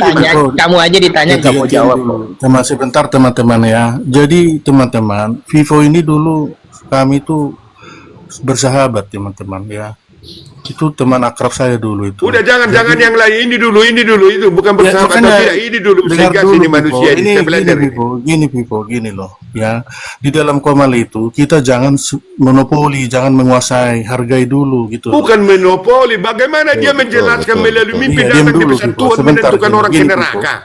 Kamu aja ditanya nggak mau jawab. Teman sebentar teman-teman ya. Jadi teman-teman, Vivo ini dulu kami tuh bersahabat teman-teman ya. Itu teman akrab saya dulu itu. Udah jangan yang lain, ini dulu itu bukan bersahabat atau tidak, ini dulu sehingga sini manusia ini saya belajar gini loh ya. Di dalam komal itu kita jangan monopoli, jangan menguasai, hargai dulu gitu. Bukan monopoli, bagaimana dia menjelaskan melalui mimpi datang di pesan Tuhan menentukan orang ke neraka.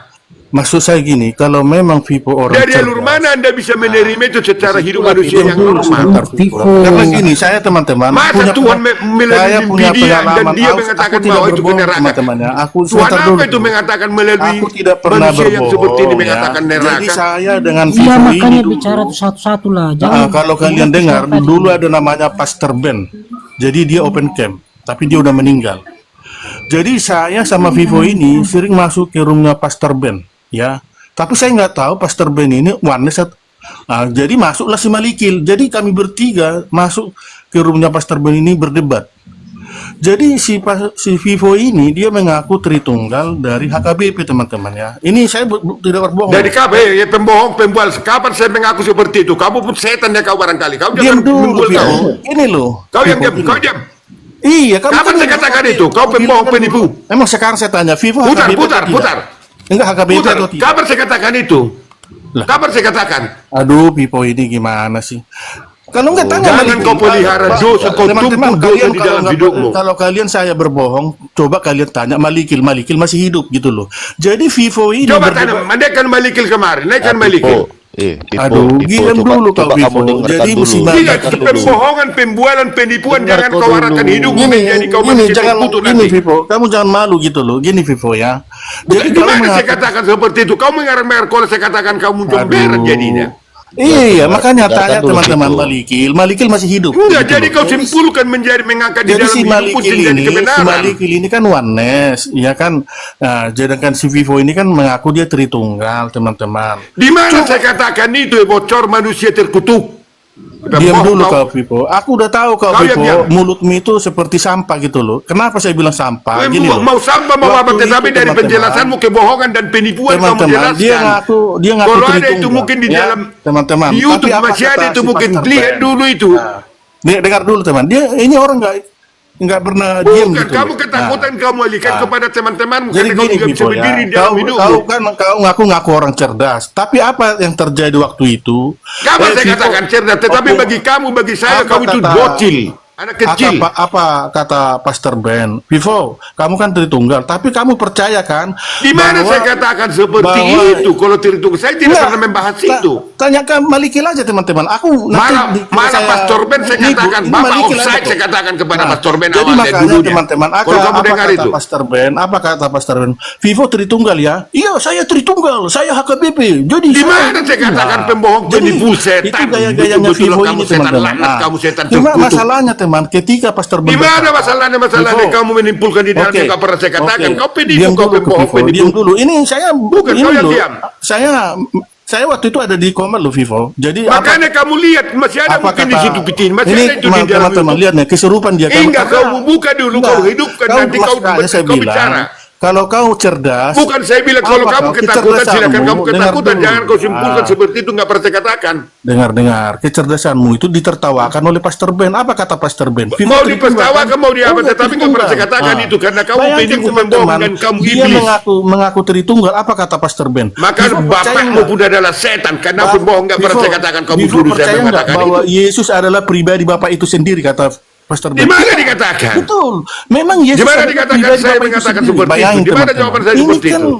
Maksud saya gini, kalau memang Vivo orang dari alur mana Anda bisa menerima itu secara hidup manusia yang normal? Karena gini, saya teman-teman masa Tuhan melalui mimpi dia dan dia mengatakan bahwa itu ke neraka? Tuhan apa itu mengatakan melalui manusia yang seperti ini mengatakan neraka? Jadi saya dengan Iya, Vivo makanya ini bicara satu-satu lah. kalau kalian dengar, dulu ada namanya Pastor Ben. Jadi dia open camp, tapi dia udah meninggal. Jadi saya sama Vivo ini sering masuk ke roomnya Pastor Ben. Ya, tapi saya nggak tahu Pastor Ben ini oneness. Jadi masuklah si Malikil. Jadi kami bertiga masuk ke roomnya Pastor Ben ini berdebat. Jadi si Vivo ini dia mengaku Tritunggal dari HKBP teman-teman ya. Ini saya tidak berbohong. Dari KB ya pembohong, pembual. Kapan saya mengaku seperti itu? Kamu pun setan ya kau barangkali. Kau Diam jangan dulu, kau. Ini loh. Kau yang diam, kau diam. Iya, kapan saya katakan itu? Kau pembohong, penipu. Emang sekarang saya tanya Vivo Putar. Enggak HKBP atau tidak? Kapan saya katakan itu? Kapan saya katakan? Aduh, Vivo ini gimana sih? Kalau enggak tanya jangan kau pelihara dosa, kau tumpuk dosa di dalam hidupmu. Kalau kalian saya berbohong, coba kalian tanya Malikil masih hidup gitu loh. Jadi Vivo ini coba tanya, naikkan Malikil kemarin, naikkan Malikil. Aduh, diam dulu kau Vivo. Jadi mesti pembohongan, pembualan, penipuan jangan kau arahkan hidupmu menjadi kau manusia terkutuk nanti. Vivo, kamu jangan malu gitu loh. Gini Vivo ya. Jadi gimana saya katakan seperti itu? Kau mengarang-mengarang kalau saya katakan kamu comberan jadinya. Iya, makanya tanya teman-teman Malikil masih hidup. Enggak, jadi kau simpulkan mengangkat di dalam hidupmu menjadi kebenaran. Si Malikil ini kan oneness, ya kan. Nah, sedangkan si Vivo ini kan mengaku dia Tritunggal, teman-teman. Di mana saya katakan itu bocor manusia terkutuk? Diam dulu kau Vivo. Aku udah tahu kau Vivo, mulutmu itu seperti sampah gitu loh. Kenapa saya bilang sampah? Gini loh. Mau sampah mau apa tetapi dari penjelasanmu kebohongan dan penipuan kamu jelaskan. Dia ngaku kalau ada itu mungkin di dalam teman-teman. Di YouTube masih ada itu mungkin lihat dulu itu. Dengar dulu teman. Dia ini orang nggak pernah diam gitu. Kamu ketakutan kamu alihkan kepada teman-temanmu jadi karena gini, kau juga bisa berdiri dalam hidupmu. Kau ngaku orang cerdas, tapi apa yang terjadi waktu itu? Kapan saya katakan cerdas, tetapi bagi kamu, bagi saya, kamu itu bocil, anak kecil. Apa kata Pastor Ben? Vivo, kamu kan Tritunggal, tapi kamu percaya kan? Di mana saya katakan seperti itu? Kalau Tritunggal, saya tidak pernah membahas itu. Tanyakan Malikil aja teman-teman. Aku malah Pastor Ben saya katakan, Bapak offside saya katakan kepada Pastor Ben jadi awalnya dulunya. Teman-teman, kalau kamu dengar itu, apa kata Pastor Ben? Vivo Tritunggal ya? Iya, saya Tritunggal, saya HKBP. Jadi di mana saya katakan pembohong, penipu, setan? Itu gaya-gayanya Vivo ini teman-teman. Kamu setan cuma terkutuk. masalahnya teman, ketika Pastor Ben. Di mana masalahnya kamu menimpulkan di dalam yang pernah saya katakan. Kau penipu, kau pembohong, penipu. Diam dulu. Ini saya bukan kau yang diam. Saya waktu itu ada di Komal loh Vivo. Jadi makanya kamu lihat masih ada mungkin di situ pitin, masih ada itu di dalam. Teman-teman lihat nih kesurupan dia. Enggak, kau buka dulu, kau hidupkan nanti kau bicara. Kalau kau cerdas, bukan saya bilang kalau kamu ketakutan silakan kamu ketakutan, jangan kau simpulkan seperti itu, nggak pernah saya katakan. Dengar, kecerdasanmu itu ditertawakan oleh Pastor Ben. Apa kata Pastor Ben? Mau ditertawakan, mau diapa, tetapi nggak pernah saya katakan itu karena kamu penipu, membohong dan kamu iblis. Dia mengaku Tritunggal. Apa kata Pastor Ben? Maka bapakmu pun adalah setan karena pembohong, nggak pernah saya katakan kamu suruh saya mengatakan bahwa Yesus adalah pribadi Bapak itu sendiri, kata Pastor Ben. Di mana dikatakan? Betul. Memang Yesus. Di mana dikatakan saya mengatakan seperti itu? Di mana jawaban saya seperti itu?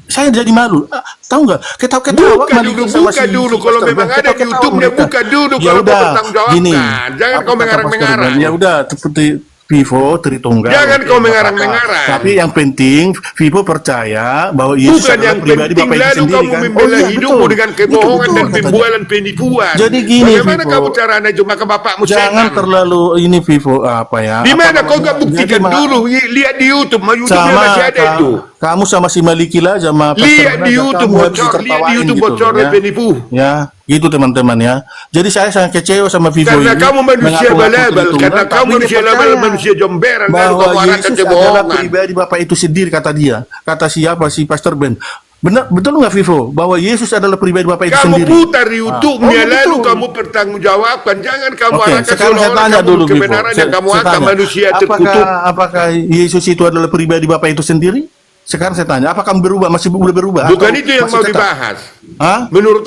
Saya jadi malu. Tahu nggak? Ketawa-ketawa. Buka dulu. Kalau memang ada di YouTube-nya, buka dulu. Kalau mau bertanggung jawabkan. Jangan kau mengarang-mengarang. Ya udah, seperti Vivo Tritunggal. Jangan kau mengarang-mengarang. Tapi yang penting Vivo percaya bahwa Yesus adalah pribadi Bapak itu sendiri kan. Kamu membela hidupmu dengan kebohongan dan pembualan penipuan. Jadi gini, bagaimana kamu caranya cuma ke bapakmu setan? Jangan terlalu ini Vivo apa ya? Di mana kau nggak buktikan dulu? Lihat di YouTube, YouTube-nya masih ada itu. Kamu sama si Malikil aja sama lihat di YouTube bocor, lihat di YouTube bocor penipu. Ya. Gitu teman-teman ya. Jadi saya sangat kecewa sama Vivo Karena ini. kamu manusia mengaku-ngaku balabal, Tritunggal, karena tapi kamu dia manusia percaya balabal, manusia jomberan, dan bahwa kamu arahkan Yesus adalah kebohongan. pribadi Bapak itu sendiri, kata dia. Kata siapa? Si Pastor Ben. Benar, betul nggak Vivo? Bahwa Yesus adalah pribadi Bapak itu Kamu sendiri. putar YouTube-nya, Oh, lalu betul. kamu bertanggungjawabkan. Jangan kamu Oke, arahkan sekarang saya seolah-olah tanya kamu dulu Vivo. kebenaran yang kamu Saya akan tanya, manusia terkutuk. apakah Yesus itu adalah pribadi Bapak itu sendiri? Sekarang saya tanya, apakah berubah? Masih boleh berubah? Bukan Atau itu yang masih mau tetap? dibahas. Hah? Menurut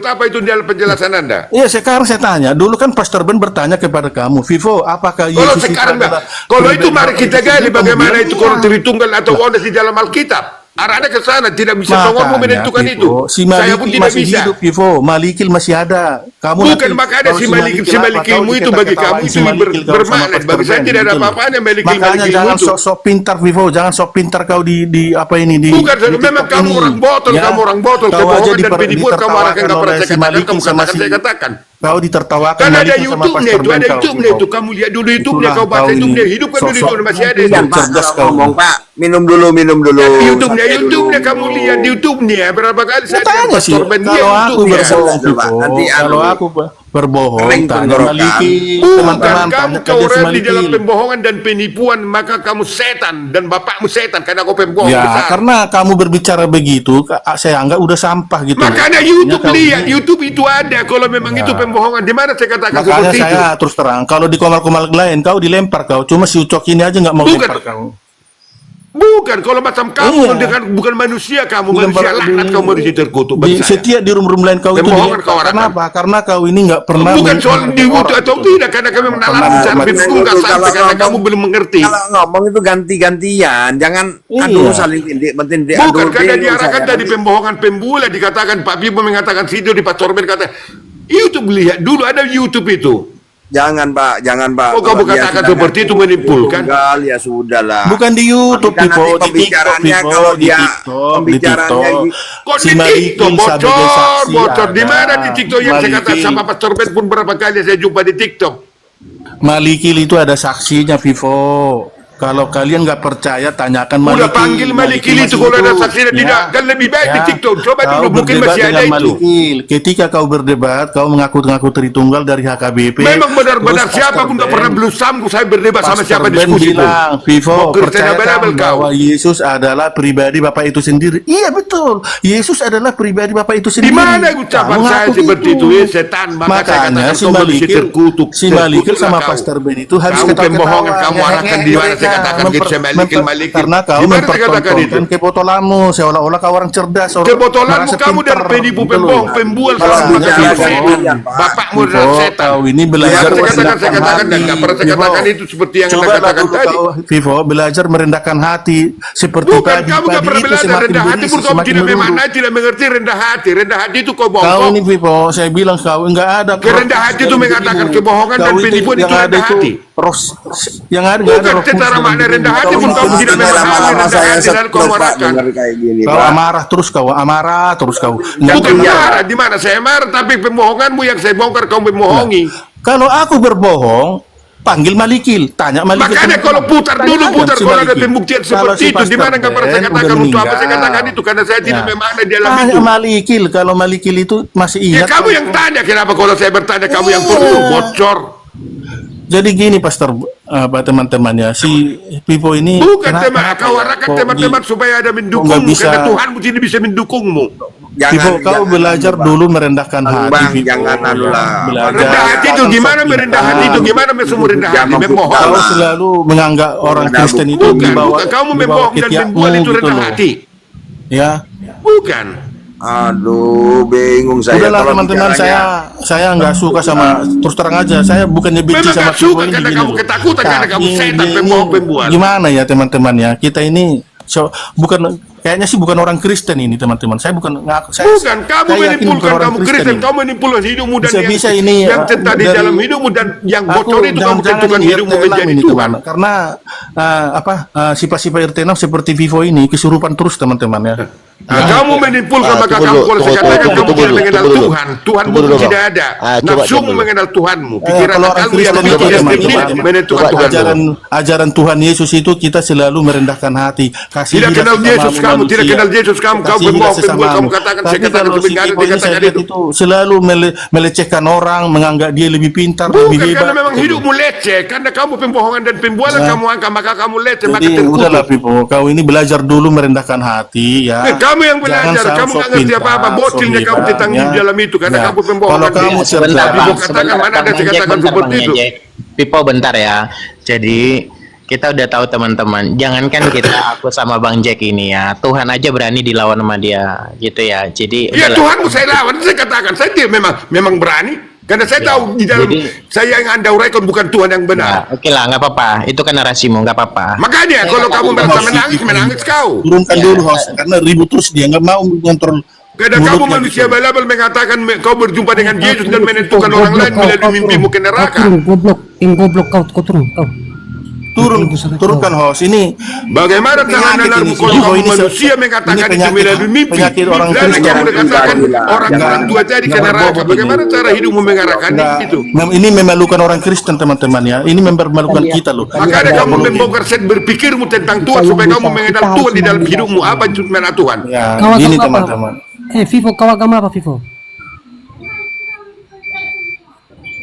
apa itu dalam penjelasan Anda? Iya, sekarang saya tanya. Dulu kan Pastor Ben bertanya kepada kamu, Vivo, apakah Kalau Yesus itu sekarang, adalah kalau itu pribadi mari Bapak kita itu gali sendiri? Kamu bagaimana bilang itu iya. kalau Tritunggal atau ondas di dalam Alkitab. Arahnya ke sana, tidak bisa kamu menentukan Vivo, itu. si Saya pun Malikil tidak masih bisa. hidup, Vivo. Malikil masih ada. Kamu Bukan, nanti, makanya kalau si apa, Malikilmu kau itu bagi kamu dikata-katawain itu si Malikil kau sama bermakna. Pastor Bagi saya Ben, tidak ada gitu loh. apa-apanya Makanya Malikilmu jangan itu. sok-sok pintar, Vivo. Jangan sok pintar kau di apa ini di. Bukan, di memang TikTok kamu ini. orang botol, Ya, kamu orang botol, kau aja kebohongan dan penipuan kamu arahkan ditertawakan ke pernah oleh saya si katakan, Malikil kamu sama katakan, si. saya katakan. Kau ditertawakan Kan ada Malikil sama YouTube-nya Pastor itu, Ben ada kau, YouTube-nya Vivo. itu. Kamu lihat dulu YouTube-nya, Itulah kau baca kau ini. YouTube-nya. Hidupkan dulu Sok-sok itu, masih ada Gantian itu. Pak, cerdas kalau kau. ngomong Pak, minum dulu. YouTube-nya, Santai YouTube-nya dulu. kamu lihat di YouTube-nya. Berapa kali saya dengan Tanya sih, Pastor Ben dia kalau aku YouTube-nya. berbohong, Coba, Vivo, nanti kalau anu, aku berbohong, kering tanya tenggorokan. Malikil, Bukan, teman-teman, kamu tanya kau kerja si orang di dalam Malikil. pembohongan dan penipuan, maka kamu setan dan bapakmu setan karena kau pembohong Ya, besar. karena kamu berbicara begitu, saya anggap udah sampah gitu. Makanya Artinya YouTube kau lihat, ini- YouTube itu ada. Kalau memang Ya. itu pembohongan, di mana saya katakan Makanya seperti itu? saya terus terang, kalau di komal-komal lain kau dilempar kau, cuma si Ucok ini aja nggak mau Bukan. lempar kau. Bukan, kalau macam kamu Iya. dengan bukan manusia kamu, Dilempar manusia laknat kamu manusia terkutuk di bagi saya. setiap di room-room lain kau itu Pembohongan dilempar. kau arahkan. Kenapa? Karena kau ini nggak pernah Bukan men- soal mengerti diwujud orang atau itu. tidak, karena kami menalar Pernah secara mati. bimbing nggak sampai Kalau karena ngomong- kamu belum mengerti. Kalau ngomong itu ganti-gantian, jangan Iya. aduh saling tindik-mentindik. Bukan, aduh, karena bingung diarahkan saya. tadi pembohongan pembula, dikatakan Pak Bimo mengatakan video di Pastor Ben kata YouTube, lihat dulu ada YouTube itu. Jangan Pak, jangan Pak. Oh, kamu Kalau dia katakan sudah seperti ngaku itu menimpulkan. Tunggal, ya sudah lah. Bukan di YouTube, Tapi kan Vivo, nanti di TikTok, pembicaranya Vivo, kalau di dia TikTok, di pembicaranya TikTok. Kok Si di Malikil TikTok sebagai bocor, saksi bocor di ada. mana di TikTok yang saya kata Malikil. sama Pastor Ben pun berapa kali saya jumpa di TikTok. Malikil itu ada saksinya, Vivo. Kalau kalian nggak percaya, tanyakan Malikil. Udah panggil Malikil itu, kalau ada saksinya tidak, kan lebih baik di TikTok. Coba Kau dulu, mungkin berdebat masih ada dengan itu. Malikil. Ketika kau berdebat, kau mengaku-ngaku Tritunggal dari HKBP. Memang benar-benar Terus siapa pun Pastor nggak pernah Ben- belum sanggup saya berdebat sama Pastor siapa Ben diskusi pun. bilang, Vivo, Mau Kristen percayakan abal-abal kau. bahwa Yesus adalah pribadi Bapak itu sendiri. Iya betul, Yesus adalah pribadi Bapak itu Di sendiri. mana ucapan Kamu saya ngaku seperti gitu. itu? Setan, maka saya Makanya katakan si kau manusia Malikil, terkutuk. si Malikil Terkutuklah sama kau. Pastor Ben itu harus Kamu pembohongan, ketawa-ketawa. kamu arahkan di mana saya katakan gitu, saya Malikil. Karena kau Di mana saya katakan itu? mempertontonkan kebotolanmu, seolah-olah kau orang cerdas, orang Kebotolanmu merasa kamu dan pintar, penipu, gitu loh. pembohong, pembual, Kalau sama bicara kamu gantian, setan. Pak. Bapakmu Vivo, adalah setan. kau ini belajar Saya katakan merendahkan dan nggak pernah saya Vivo, katakan itu seperti yang Anda cobalah katakan dulu tadi. kau, Vivo, belajar merendahkan hati seperti Bukan, padi. kamu nggak Padi pernah itu belajar semakin rendah hati berisi, pun kamu semakin tidak merunduk. memaknai, tidak mengerti rendah hati. Rendah hati itu kau Kau bohong. ini Vivo, saya bilang kau enggak ada. Kerendah hati itu mengatakan kebohongan dan penipuan itu yang ada rendah hati. Yang ada nggak ada Bukan roh kudus secara dalam makna dirimu. rendah hati Kau pun ini kamu terus tidak dengar memahami lama-lama rendah saya hati lalu kau stres Pak marahkan. dengar kayak gini Kau Pak. amarah terus kau, amarah terus kau. Nggak Bukan pernah- marah, di mana saya marah, tapi pembohonganmu yang saya bongkar kau membohongi. Kalau aku berbohong, panggil Malikil, tanya Malikil. Makanya kalau putar dulu, Tanyakan putar si kalau ada Malikil. pembuktian Kalau seperti si itu, di mana Pastor nggak pernah saya Ben katakan udah untuk apa saya meninggal. katakan itu, karena saya tidak Ya. memaknai di dalam Tanya itu. Malikil, kalau Malikil itu masih Ya ingat. kamu yang tanya, kenapa kalau saya bertanya kamu yang perlu bocor? Jadi gini Pastor, teman-temannya, si Pipo ini Bukan kenapa- teman, kenapa kau ya? arahkan Kok teman-teman di- supaya ada nggak mendukungmu, bisa- karena Tuhanmu sini bisa mendukungmu. Pipo, kau belajar Bang. dulu merendahkan hati, Bang, Pipo. jangan anu lah. Belajar. Rendah hati itu gimana Sok merendah hati itu? pintar. Gimana semua rendah hati? Jangan Memohon. Kau Salah. selalu menganggap orang Bukan, Kristen itu Bukan, dibawa bukan. Kamu dibawa membohong dan ketiakmu membuat itu gitu rendah loh. hati. Ya. Bukan. Aduh, bingung saya. Udahlah kalau teman-teman, bicaranya. saya nggak suka sama, terus terang aja, saya bukannya benci Memang sama nggak suka Pipo ini karena gini kamu loh. ketakutan, karena kamu Tapi setan, ini pembohong, pembual. Gimana ya teman-teman ya, kita ini bukan, kayaknya sih bukan orang Kristen ini teman-teman. Saya bukan ngaku. Bukan, kamu saya yakin menimpulkan bukan orang kamu Kristen, ini. kamu menimpulkan hidupmu dan Bisa-bisa yang, ini, yang tetap di dari- dalam hidupmu dan yang Aku bocor itu kamu jangan-jangan tentukan ini hidupmu RT menjadi ini Tuhan. teman. Karena sifat-sifat RT seperti Vivo ini kesurupan terus teman-teman ya. Nah, kamu menimpulkan, maka kamu kalau saya katakan kamu tidak mengenal Tuhan. Tuhanmu pun tidak ada. Nafsumu mengenal Tuhanmu. Pikiran Kalau orang akalmu yang Kristen itu tidak teman-teman, fiktif menentukan Tuhanmu. ajaran Tuhan Yesus itu kita selalu merendahkan hati, kasih Tidak kenal Yesus kamu, kamu tidak manusia. kenal Yesus, kamu Kasih pembohong, sesamamu. kamu katakan, Tapi saya katakan kalau si sebenarnya Pipo ini saya dikatakan lihat itu. itu selalu melecehkan orang, menganggap dia lebih pintar, lebih Bukan, hebat. karena memang hidupmu leceh, karena kamu pembohongan dan pembualan Ya. kamu angkat, maka kamu leceh, maka Jadi udahlah terkutuk. Pipo, kau ini belajar dulu merendahkan hati ya. Kamu yang Jangan belajar, kamu sok nggak ngerti pintar, apa-apa, sok bocilnya kamu hebat, tentang ya. di dalam itu, karena Ya. kamu pembohongan. Kalau kamu dia. Sebentar, Tapi Bang. kau katakan mana ada saya katakan seperti itu. Pipo, bentar ya. Jadi kita udah tahu teman-teman, jangankan kita aku sama Bang Jack ini ya, Tuhan aja berani dilawan sama dia gitu ya. Jadi Ya udahlah. Tuhanmu saya lawan, saya katakan, saya dia memang berani. Karena saya tahu di dalam saya yang anda uraikan bukan Tuhan yang Ya, benar. oke lah, nggak apa-apa. Itu kan narasimu, nggak apa-apa. Makanya Saya kalau katakan kamu merasa bahwa- menangis, menangis kau. Turunkan Ya. dulu host, karena ribut terus dia nggak mau mengontrol. Kadang kamu mulutnya manusia gitu. balabal mengatakan kau berjumpa dengan Yesus dan menentukan orang lain melalui mimpimu ke neraka. Goblok, goblok kau turun kau. Turunkan host ini. Bagaimana cara Penyakit nalarmu ini. kalau Ini kamu ini manusia ini mengatakan itu penyakit- melalui mimpi? penyakit orang Dan Kristen. kamu katakan Jangan. orang tua jadi ke neraka. Bagaimana cara hidupmu mengarahkan Nggak, itu? ini memalukan orang Kristen teman-teman ya. Ini memalukan kita loh. Makanya kamu membongkar set berpikirmu tentang Tuhan supaya kamu mengenal Tuhan di dalam hidupmu. Apa mana Tuhan? Ya, Kau ini agama apa? teman-teman. Vivo, kau agama apa Vivo?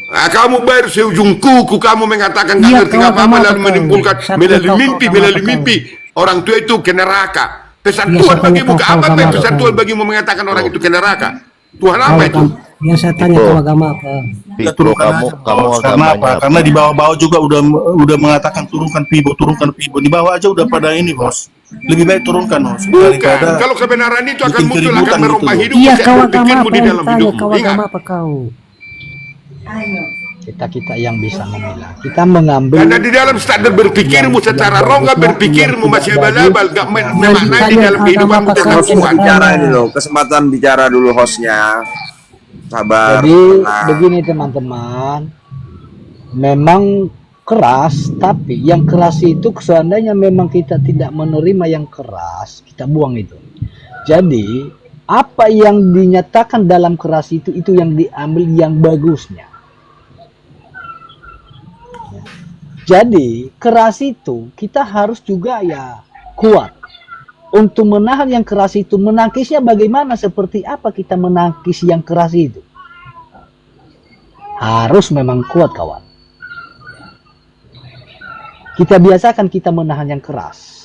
Kamu baru seujung kuku, kamu mengatakan nggak Iya, ngerti kau apa-apa agama lalu apa kau? menimbulkan Siapa melalui kau, mimpi, agama melalui apa kau? mimpi. Orang tua itu ke neraka. Pesan Iya, Tuhan siapa bagimu kau, ke kau apa? agama Pesan apa Tuhan kau? bagimu mengatakan orang itu ke neraka. Tuhan Kau apa itu? agama. Yang saya tanya Pipo. kau agama apa? Kita Pipo, turunkan kamu aja, kamu host. Karena agamanya apa? apa? Karena di bawah-bawah juga udah mengatakan turunkan Pipo. Di bawah aja udah pada ini host. Lebih baik turunkan host Bukan. daripada Kalau kebenaran itu akan bikin muncul, keributan akan merubah gitu. hidup Iya, set kau agama berpikirmu apa? di Yang dalam tanya hidupmu. kau Ingat. agama apa kau? Kita yang bisa memilah. Kita mengambil Karena di dalam standar berpikirmu secara rongga berpikirmu masih abal-abal, gak memaknai di dalam kehidupanmu tentang Host Tuhan. bicara ini loh, kesempatan bicara dulu hostnya. Sabar. Jadi tenang. begini teman-teman, memang keras, tapi yang keras itu seandainya memang kita tidak menerima yang keras, kita buang itu. Jadi apa yang dinyatakan dalam keras itu yang diambil yang bagusnya. Jadi keras itu kita harus juga ya kuat. Untuk menahan yang keras itu, menangkisnya bagaimana, seperti apa kita menangkis yang keras itu. Harus memang kuat kawan. Kita biasakan kita menahan yang keras.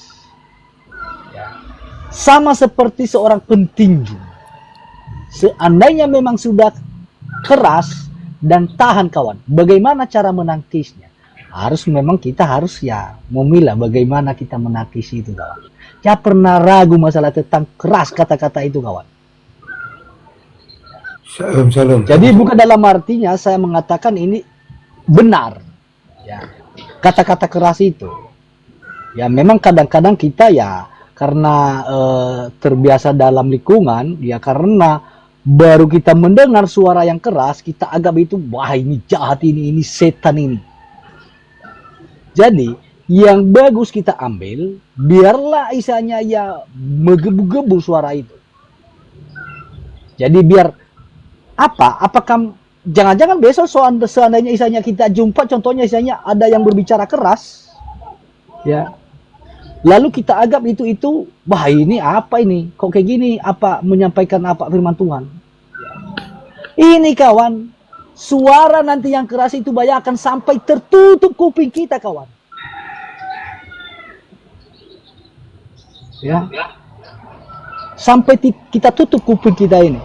Ya. Sama seperti seorang pentinju. Seandainya memang sudah keras dan tahan kawan, bagaimana cara menangkisnya? Harus memang kita harus ya memilah bagaimana kita menangkis itu kawan. Jangan pernah ragu masalah tentang keras kata-kata itu kawan. Salam. Jadi bukan dalam artinya saya mengatakan ini benar. Ya. Kata-kata keras itu. Ya memang kadang-kadang kita ya karena terbiasa dalam lingkungan, ya karena baru kita mendengar suara yang keras, kita anggap itu wah ini jahat ini setan ini. Jadi yang bagus kita ambil, biarlah isanya ya menggebu-gebu suara itu. Jadi biar apa? Apakah jangan-jangan besok seandainya isanya kita jumpa, contohnya isanya ada yang berbicara keras, ya. Lalu kita anggap itu, wah ini apa ini? Kok kayak gini? Apa menyampaikan apa firman Tuhan? Ini kawan, suara nanti yang keras itu bayangkan sampai tertutup kuping kita kawan. Ya, sampai kita tutup kuping kita ini.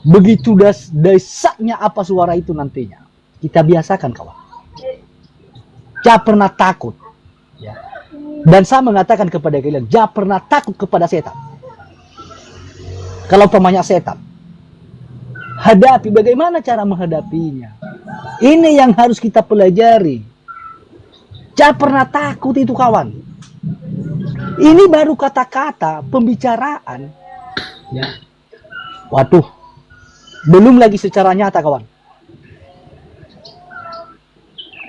Begitu desaknya apa suara itu nantinya. Kita biasakan kawan. Jangan pernah takut. Ya. Dan saya mengatakan kepada kalian, jangan pernah takut kepada setan. Kalau pemanyak setan, hadapi, bagaimana cara menghadapinya. Ini yang harus kita pelajari. Jangan pernah takut itu kawan. Ini baru kata-kata pembicaraan. Ya. Waduh, belum lagi secara nyata kawan.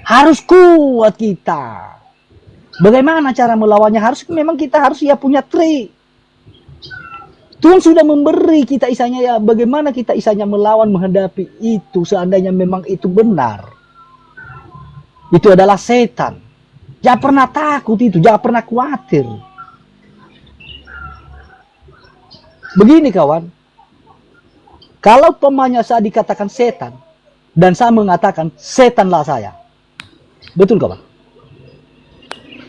Harus kuat kita. Bagaimana cara melawannya? Memang kita harus ya punya trik. Tuhan sudah memberi kita isanya ya bagaimana kita isanya melawan menghadapi itu seandainya memang itu benar. Itu adalah setan. Jangan pernah takut itu, jangan pernah khawatir. Begini kawan, kalau pemanya saya dikatakan setan, dan saya mengatakan setanlah saya, betul kawan?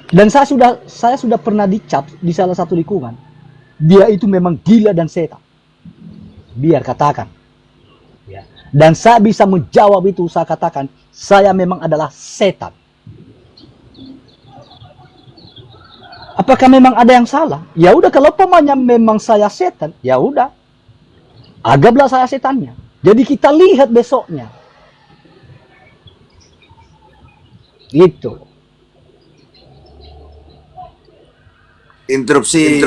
Dan saya sudah pernah dicap di salah satu lingkungan, dia itu memang gila dan setan. Biar katakan, ya. Dan saya bisa menjawab itu, saya katakan saya memang adalah setan. Apakah memang ada yang salah? Ya udah, kalau pemanya memang saya setan, ya udah, anggaplah saya setannya. Jadi kita lihat besoknya. Gitu. Interupsi.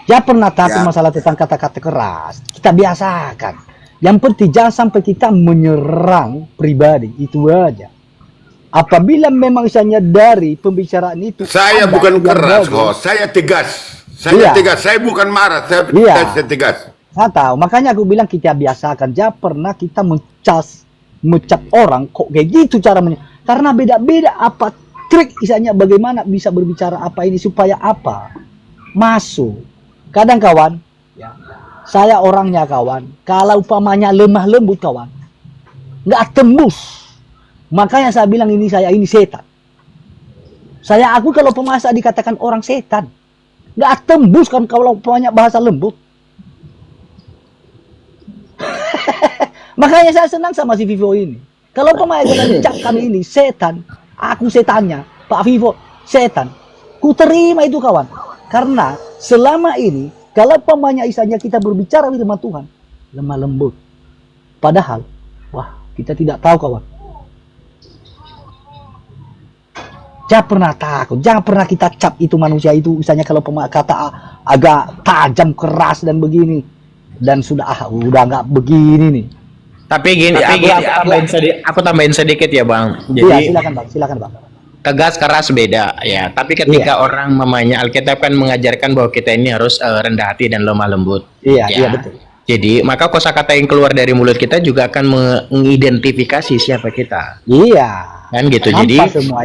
Ya pernah takut Ya. masalah tentang kata-kata keras. Kita biasakan. Yang penting jangan sampai kita menyerang pribadi, itu aja. Apabila memang misalnya dari pembicaraan itu Saya ada bukan yang keras bagus, kok, saya tegas. Saya Iya. tegas, saya bukan marah, saya Iya. tegas. saya tahu, makanya aku bilang kita biasakan. Jangan pernah kita mencap orang kok kayak gitu cara karena beda-beda apa trik misalnya bagaimana bisa berbicara apa ini supaya apa masuk. Kadang kawan, ya, saya orangnya kawan, kalau umpamanya lemah lembut kawan, nggak tembus. Makanya saya bilang ini setan. Saya aku kalau pemasa dikatakan orang setan, nggak tembus kan kalau banyak bahasa lembut. Makanya saya senang sama si Vivo ini. Kalau pemain jangan dicap kami ini setan, aku setannya, Pak Vivo setan. Ku terima itu kawan. Karena selama ini kalau pemainnya isanya kita berbicara firman Tuhan, lemah lembut. Padahal, wah kita tidak tahu kawan. Jangan pernah takut, jangan pernah kita cap itu manusia itu, misalnya kalau kata agak tajam, keras dan begini, dan sudah nggak begini nih. Tapi gini, aku tambahin sedikit ya bang. Iya, Jadi silakan bang. tegas keras beda ya. Tapi ketika orang mamanya Alkitab kan mengajarkan bahwa kita ini harus rendah hati dan lemah lembut. Iya, ya. iya betul. Jadi maka kosakata yang keluar dari mulut kita juga akan mengidentifikasi siapa kita. Iya. Kan gitu. Nampak semua.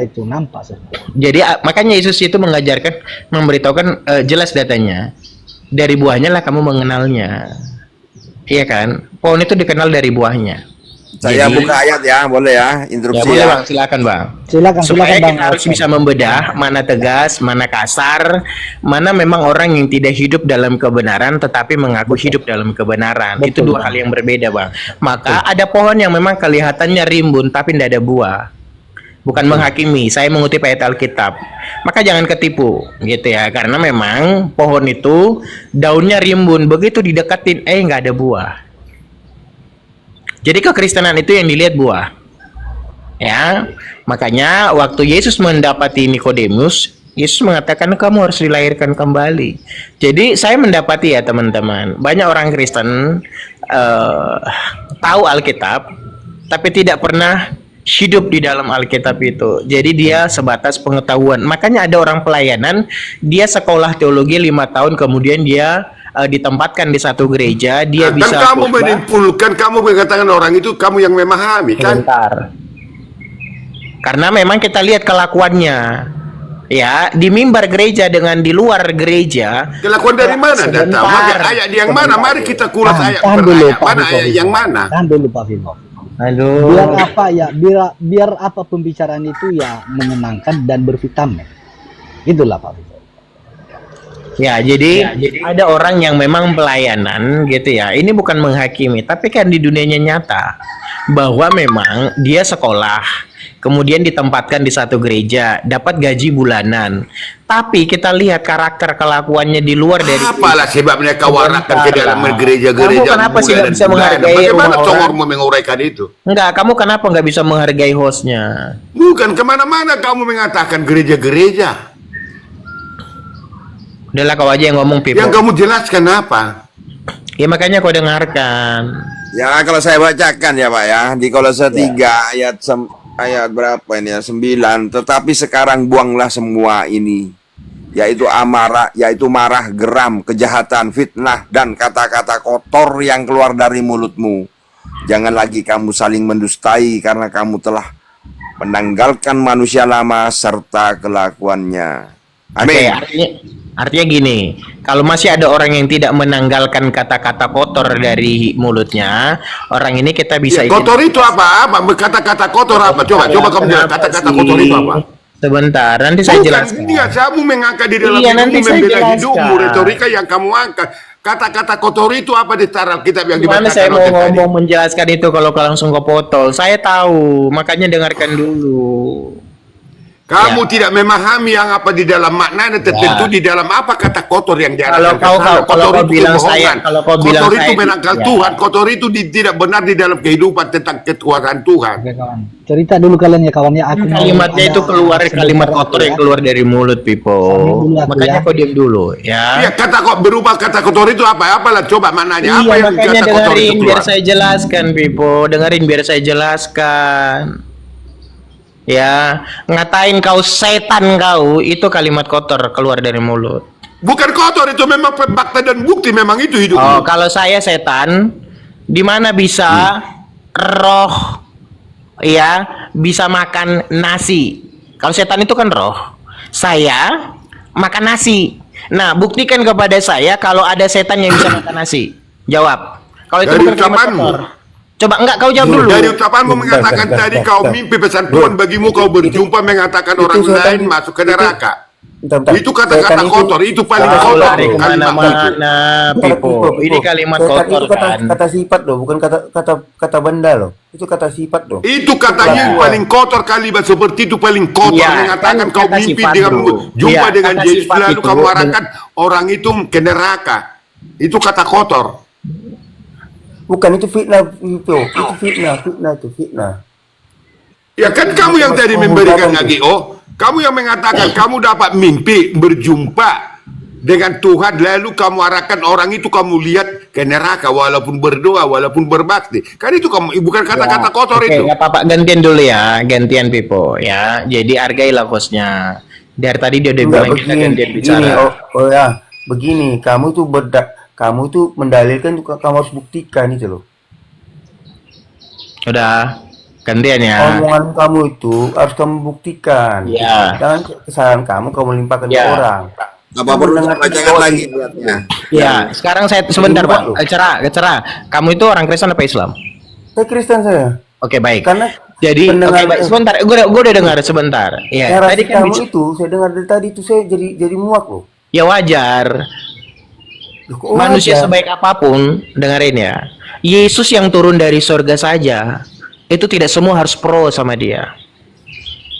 Jadi makanya Yesus itu mengajarkan, memberitahukan jelas datanya. Dari buahnya lah kamu mengenalnya. Iya kan? Pohon itu dikenal dari buahnya. Saya Jadi- buka ayat ya, boleh ya, interupsi boleh ya. bang, silakan bang. Silakan Supaya bang. kita harus bisa membedah mana tegas, mana kasar, mana memang orang yang tidak hidup dalam kebenaran tetapi mengaku hidup dalam kebenaran. Itu Betul, dua Bang. hal yang berbeda bang. Maka ada pohon yang memang kelihatannya rimbun tapi tidak ada buah. Bukan menghakimi, saya mengutip ayat Alkitab. Maka jangan ketipu, gitu ya. Karena memang pohon itu daunnya rimbun, begitu didekatin, nggak ada buah. Jadi kekristenan itu yang dilihat buah. Ya, makanya waktu Yesus mendapati Nikodemus, Yesus mengatakan kamu harus dilahirkan kembali. Jadi saya mendapati ya teman-teman, banyak orang Kristen tahu Alkitab, tapi tidak pernah hidup di dalam Alkitab itu. Jadi dia sebatas pengetahuan. Makanya ada orang pelayanan, dia sekolah teologi 5 tahun, kemudian dia ditempatkan di satu gereja, dia Kan bisa kamu khotbah. menyimpulkan, kamu mengatakan orang itu kamu yang memahami kan? Sebentar. Karena memang kita lihat kelakuannya. Ya, di mimbar gereja dengan di luar gereja. Kelakuan dari mana Sebentar. datang? Maka ayat yang mana? Mari kita kulas ayat Tahan per dulu, ayat. Pak Mana Vivo. ayat yang mana? Tahan dulu Pak Vivo. Aduh. Biar apa ya, biar apa pembicaraan itu ya menyenangkan dan bervitamin. Itulah Pak Vivo. Ya, jadi ada orang yang memang pelayanan gitu ya. Ini bukan menghakimi, tapi kan di dunianya nyata bahwa memang dia sekolah, kemudian ditempatkan di satu gereja, dapat gaji bulanan. Tapi kita lihat karakter kelakuannya di luar dari Apalah sebabnya kau warnakan ke dalam Sebentar. gereja-gereja Kamu kenapa sih nggak bisa menghargai Bagaimana rumah congor orang? mau menguraikan itu? Enggak, kamu kenapa nggak bisa menghargai hostnya? Bukan kemana-mana kamu mengatakan gereja-gereja. Udahlah kau aja yang ngomong, Pipo. Yang kamu jelaskan apa? Ya makanya kau dengarkan. Ya kalau saya bacakan ya Pak ya, di Kolose 3 ayat berapa ini ya? 9. Tetapi sekarang buanglah semua ini, yaitu amarah, yaitu marah, geram, kejahatan, fitnah, dan kata-kata kotor yang keluar dari mulutmu. Jangan lagi kamu saling mendustai karena kamu telah menanggalkan manusia lama serta kelakuannya. Amin. Artinya gini, kalau masih ada orang yang tidak menanggalkan kata-kata kotor dari mulutnya, orang ini kita bisa Kotor itu apa? Kata-kata kotor apa? Coba kamu jelaskan kata-kata kotor itu apa? Sebentar, nanti saya jelaskan. Dia kamu mengangkat di dalam Nanti hidupmu, saya membela jelaskan. hidupmu, retorika yang kamu angkat. Kata-kata kotor itu apa di taraf kitab yang Gimana dibacakan saya mau tadi? ngomong menjelaskan itu kalau langsung kepotol? Saya tahu, makanya dengarkan dulu. Kamu tidak memahami yang apa di dalam maknanya, tertentu di dalam apa kata kotor yang diarahkan. Kalau kau bilang saya, kotor itu menangkal Tuhan, kotor itu tidak benar di dalam kehidupan tentang kekuasaan Tuhan. Oke, kawan. Cerita dulu kalian ya kawan ya. Aku Kalimatnya itu keluar kalimat kotor yang keluar dari mulut, Pipo. Makanya kau diam dulu, ya. Iya, berubah kata kotor itu apa? Apalah coba maknanya. Apa yang makanya kata kotor dengerin itu biar keluar? saya jelaskan, Pipo. Dengerin biar saya jelaskan. Ya, ngatain kau setan kau, itu kalimat kotor keluar dari mulut. Bukan kotor, itu memang fakta dan bukti, memang itu hidup. Oh, kalau saya setan, di mana bisa roh ya bisa makan nasi. Kalau setan itu kan roh. Saya makan nasi. Nah, buktikan kepada saya kalau ada setan yang bisa makan nasi. Jawab. Kalau itu Dari bukan kalimat ucapanmu. kotor. Coba enggak kau jawab dulu. Dari ucapanmu mengatakan tadi kau mimpi pesan Tuhan bagimu, kau berjumpa mengatakan orang lain masuk ke neraka. Itu kata-kata kotor, itu paling kotor. Lari Kalimat itu. kemana-mana, Pipo. Ini kalimat kotor kan. Kata sifat loh, bukan kata benda loh. Itu kata sifat loh. Itu katanya yang paling kotor, kalimat seperti itu paling kotor. Iya, Mengatakan kan kau kata mimpi sifat, dengan bro. jumpa Iya, dengan kata Yesus, sifat lalu itu kamu arahkan orang itu ke neraka. Itu kata kotor. Bukan itu fitnah, itu fitnah. Ya kan kamu yang tadi memberikan GO, kamu yang mengatakan kamu dapat mimpi berjumpa dengan Tuhan, lalu kamu arahkan orang itu, kamu lihat ke neraka walaupun berdoa, walaupun berbakti. Kan itu kamu, bukan kata-kata kotor itu. Oke, nggak apa-apa, gantian dulu ya, gantian Pipo ya. Jadi hargailah bosnya. Dari tadi dia udah bilang kita gantian bicara. Begini, kamu tuh mendalilkan, kamu harus buktikan itu loh. Udah, gantian ya. Omongan kamu itu harus kamu buktikan. Iya. Jangan kesalahan kamu limpahkan ke orang. Apa perlu bacakan lagi? Ya, sekarang saya sebentar Pak. Cerah. Kamu itu orang Kristen apa Islam? Saya Kristen saya. Oke, baik. Karena Jadi, oke, baik. Sebentar. Gue udah dengar sebentar. Ya, tadi kan kamu itu saya dengar dari tadi itu saya jadi muak loh. ya wajar. Loh, kok Manusia wajar? sebaik apapun, dengerin ya. Yesus yang turun dari surga saja, itu tidak semua harus pro sama dia.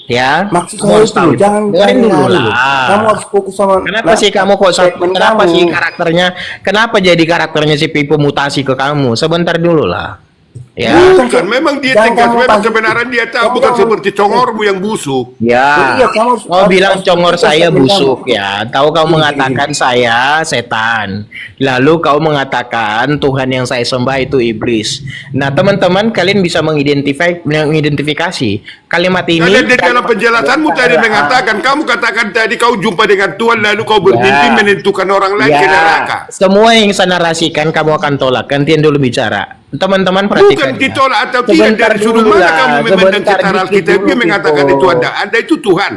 Ya, Maksud kamu saya harus itu tahu loh, jangan dengerin dulu lari lah. loh. Kamu harus fokus sama. Kenapa sih kamu kok kenapa sih karakternya? Kenapa jadi karakternya si Pipo mutasi ke kamu? Sebentar dulu lah. Ya. Bukan, memang dia tegas, memang kebenaran dia tahu, bukan seperti congormu yang busuk. Ya, Iya, kamu kau bilang congor saya kamu. busuk ya. Tahu kau mengatakan saya setan. Lalu kau mengatakan Tuhan yang saya sembah itu iblis. Nah, teman-teman kalian bisa mengidentifikasi kalimat ini. Ada di dalam penjelasanmu tadi mengatakan, kamu katakan tadi kau jumpa dengan Tuhan, lalu kau bermimpi menentukan orang lain ke neraka. Semua yang saya narasikan kamu akan tolak. Gantian dulu bicara. Teman-teman perhatikan. Bukan ditolak atau tidak, dari sudut mana kamu memandang secara Alkitabiah mengatakan itu Anda itu Tuhan.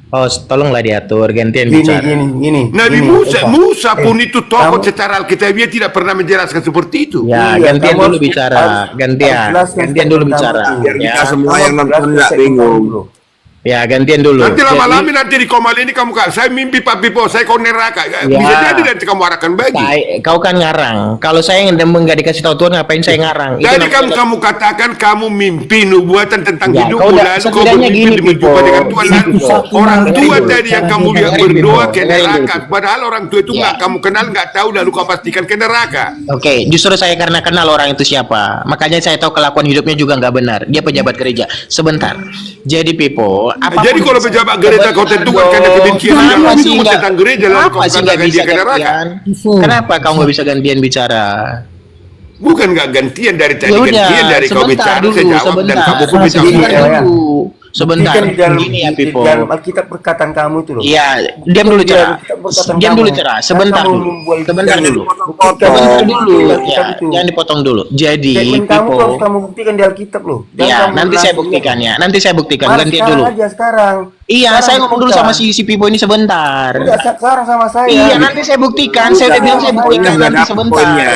Oh, tolonglah diatur, gantian Gini, bicara. gini. Nabi Musa pun itu tokoh secara Alkitabiah tidak pernah menjelaskan seperti itu. Ya, Iya, gantian kamu dulu harus- bicara. Gantian dulu bicara. Biar Ya, kita semua yang nonton nggak bingung. ya gantian dulu. Nanti Jadi, lama-lama nanti di komal ini kamu saya mimpi Pak Pipo, saya kau neraka. Bisa jadi nanti kamu arahkan bagi. kau kan ngarang. Kalau saya nggak dikasih tahu Tuhan, ngapain saya ngarang? Itu Jadi namanya- kamu katakan kamu mimpi nubuatan tentang Ya, hidupmu, kau udah- lalu kau setidaknya bermimpi gini, berjumpa Pipo. dengan Tuhan, lalu orang tua tadi yang kamu lihat Dengerin, berdoa Pipo. ke Dengerin dulu, neraka, Pipo. padahal orang tua itu nggak kamu kenal, nggak tahu, lalu kau pastikan ke neraka. Oke, justru saya karena kenal orang itu siapa, makanya saya tahu kelakuan hidupnya juga nggak benar. Dia pejabat gereja. Sebentar. Jadi Pipo, Jadi kalau pejabat gereja kau tentukan karena kebencian yang Kenapa kamu sih itu nggak- tentang gereja, lalu kenapa kau sih nggak katakan bisa dia ke neraka. gantian? Kenapa kau nggak bisa gantian bicara? Bukan nggak gantian dari tadi, Ya udah, gantian dari kau sebentar bicara, dulu, saya jawab dan sebentar. kamu pun Sebentar bicara. dulu. Sebentar, Buktikan di dalam, gini ya di Pipo. dalam Alkitab perkataan kamu itu loh. Iya, diam dulu Di dalam cerah. Alkitab perkataan Diam kamu. dulu cerah. Sebentar Kamu dulu. membuat Sebentar itu. dulu. Buktikan Sebentar di dulu. Alkitab Ya, itu. jangan dipotong dulu. Jadi Statement kamu Pipo, tuh harus kamu buktikan di Alkitab loh. Jangan ya kamu nanti saya langsung buktikan lihat. ya. Nanti saya buktikan. Mana Gantian sekarang dulu. aja sekarang. Iya, Sekarang saya ngomong dulu buktikan. sama si Pipo ini sebentar. Udah sekarang sama saya. Iya, nanti saya buktikan. Saya udah bilang saya buktikan Nggak nanti dapet sebentar. poinnya.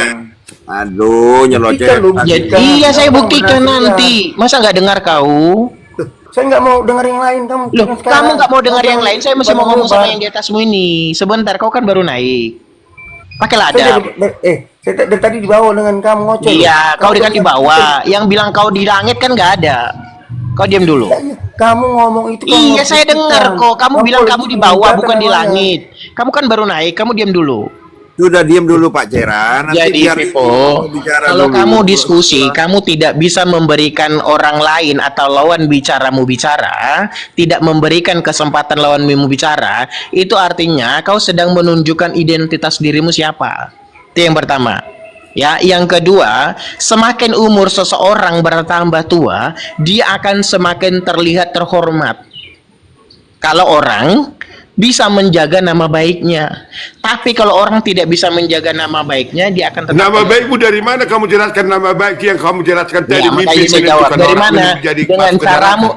Aduh, nyeloceh. Buktikan lu, Jadi, buktikan. iya saya Kamu buktikan berhasil, nanti. Masa nggak dengar kau? Saya nggak mau dengar yang lain. Kamu Loh, buktikan sekarang. kamu nggak mau dengar yang lain? Saya masih mau ngomong sama yang yang di atasmu ini. Sebentar, kau kan baru naik. Pakailah saya adab. saya dari tadi di bawah dengan kamu ngoceh. Iya, kau kan di bisa bawah. Yang bilang kau di langit kan nggak ada. Kau diam dulu. buktikan. Kamu ngomong itu. kamu Iya, harus saya dengar buktikan. kok. Kamu bilang boleh kamu di bikin bawah, gugatan bukan di namanya. langit. Kamu kan baru naik. Kamu diam dulu. Sudah diam dulu Pak Cera. Nanti Jadi biar Pipo, bicara kalau dulu. kamu diskusi, kamu tidak bisa memberikan orang lain atau lawan bicaramu bicara, tidak memberikan kesempatan lawanmu bicara, itu artinya kau sedang menunjukkan identitas dirimu siapa. Itu yang pertama. Ya, yang kedua, semakin umur seseorang bertambah tua, dia akan semakin terlihat terhormat. Kalau orang bisa menjaga nama baiknya, tapi kalau orang tidak bisa menjaga nama baiknya, dia akan tetap Nama baikmu dari mana kamu jelaskan nama baik yang kamu jelaskan ya, tadi? makanya saya jawab dari mana?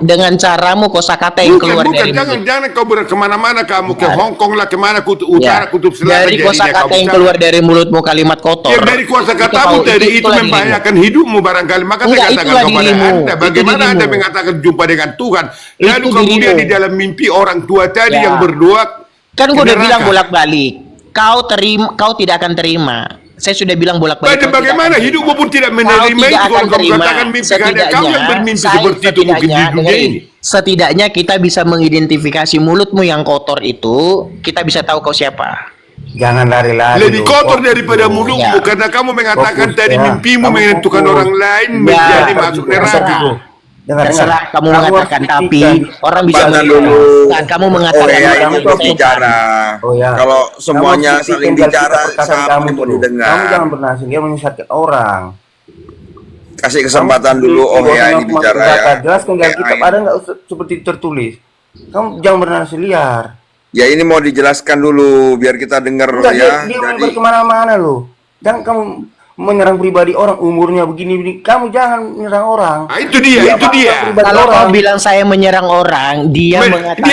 Dengan caramu kosakata yang keluar bukan, dari jangan kau kemana-mana kamu ke Hong Kong lah kemana kutub utara kutub selatan dari kosakata yang keluar dari mulutmu kalimat kotor. Ya, dari kuasa katamu tadi itu membahayakan hidupmu barangkali. Maka saya katakan kepada Anda, bagaimana Anda mengatakan jumpa dengan Tuhan, lalu kemudian di dalam mimpi orang tua tadi yang berdua kan gue udah bilang bolak-balik, kau tidak akan terima. Saya sudah bilang bolak-balik. Bagaimana hidupmu pun tidak menerima itu kalau kamu katakan mimpi hanya kau yang bermimpi seperti itu mungkin di dunia ini. Setidaknya kita bisa mengidentifikasi mulutmu yang kotor itu, kita bisa tahu kau siapa. Jangan lari-lari. Lebih kotor daripada mulutmu karena kamu mengatakan tadi mimpimu menentukan orang lain menjadi masuk neraka. Terserah kamu mengatakan, tapi orang bisa melihat kamu mengatakan kamu harus bicara. Kalau semuanya saling bicara, sama kamu pun Kamu didengar. jangan pernah sehingga menyesatkan orang. Kasih kesempatan dulu ini bicara ya. Jelaskan di Alkitab ada nggak seperti itu tertulis. Kamu jangan bernasi liar. Ya ini mau dijelaskan dulu biar kita dengar Enggak, ya. dia menyebar kemana-mana loh. Jangan kamu menyerang pribadi orang umurnya begini-begini. Kamu jangan menyerang orang. Itu dia. Kalau kau bilang saya menyerang orang, dia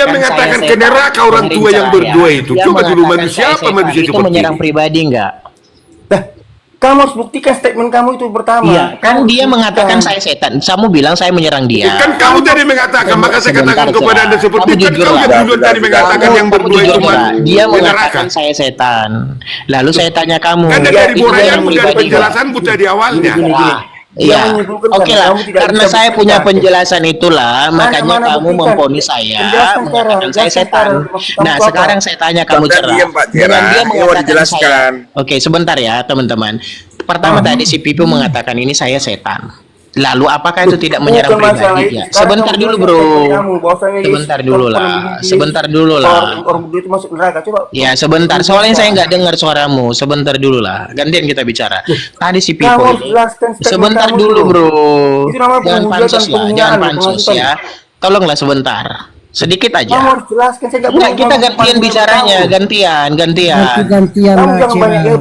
mengatakan ke neraka orang tua yang berdua itu. Coba dulu manusia apa manusia itu seperti menyerang ini? pribadi enggak? Kamu harus buktikan statement kamu itu pertama. Iya, kan dia mengatakan saya setan. Kamu bilang saya menyerang dia. Kan kamu tadi mengatakan, maka saya katakan kepada Anda seperti itu. Kan kau yang duluan tadi mengatakan yang berdua itu dia mengatakan saya setan. Lalu saya tanya kamu. Kan dari burayanmu, dari penjelasanmu tadi awalnya. Iya, oke lah. Karena saya punya penjelasan itulah, makanya kamu memponis saya, mengatakan saya setan. Nah, sekarang saya tanya kamu cerah. Dengan dia mengatakan saya. Oke, sebentar ya, teman-teman. Pertama tadi si Pipo mengatakan ini saya setan. Lalu apakah itu tidak menyerang pribadi ya? Sebentar dulu bro. Sebentar dulu lah. Orang itu masuk neraka coba. Ya sebentar. Soalnya saya nggak dengar suaramu. Sebentar dulu lah. Gantian kita bicara. Tadi si Pipo ini. Sebentar dulu bro. Jangan pansos lah. Jangan pansos ya. Tolonglah sebentar. Sedikit aja. Kamu harus jelaskan. Enggak, kita gantian bicaranya. Gantian.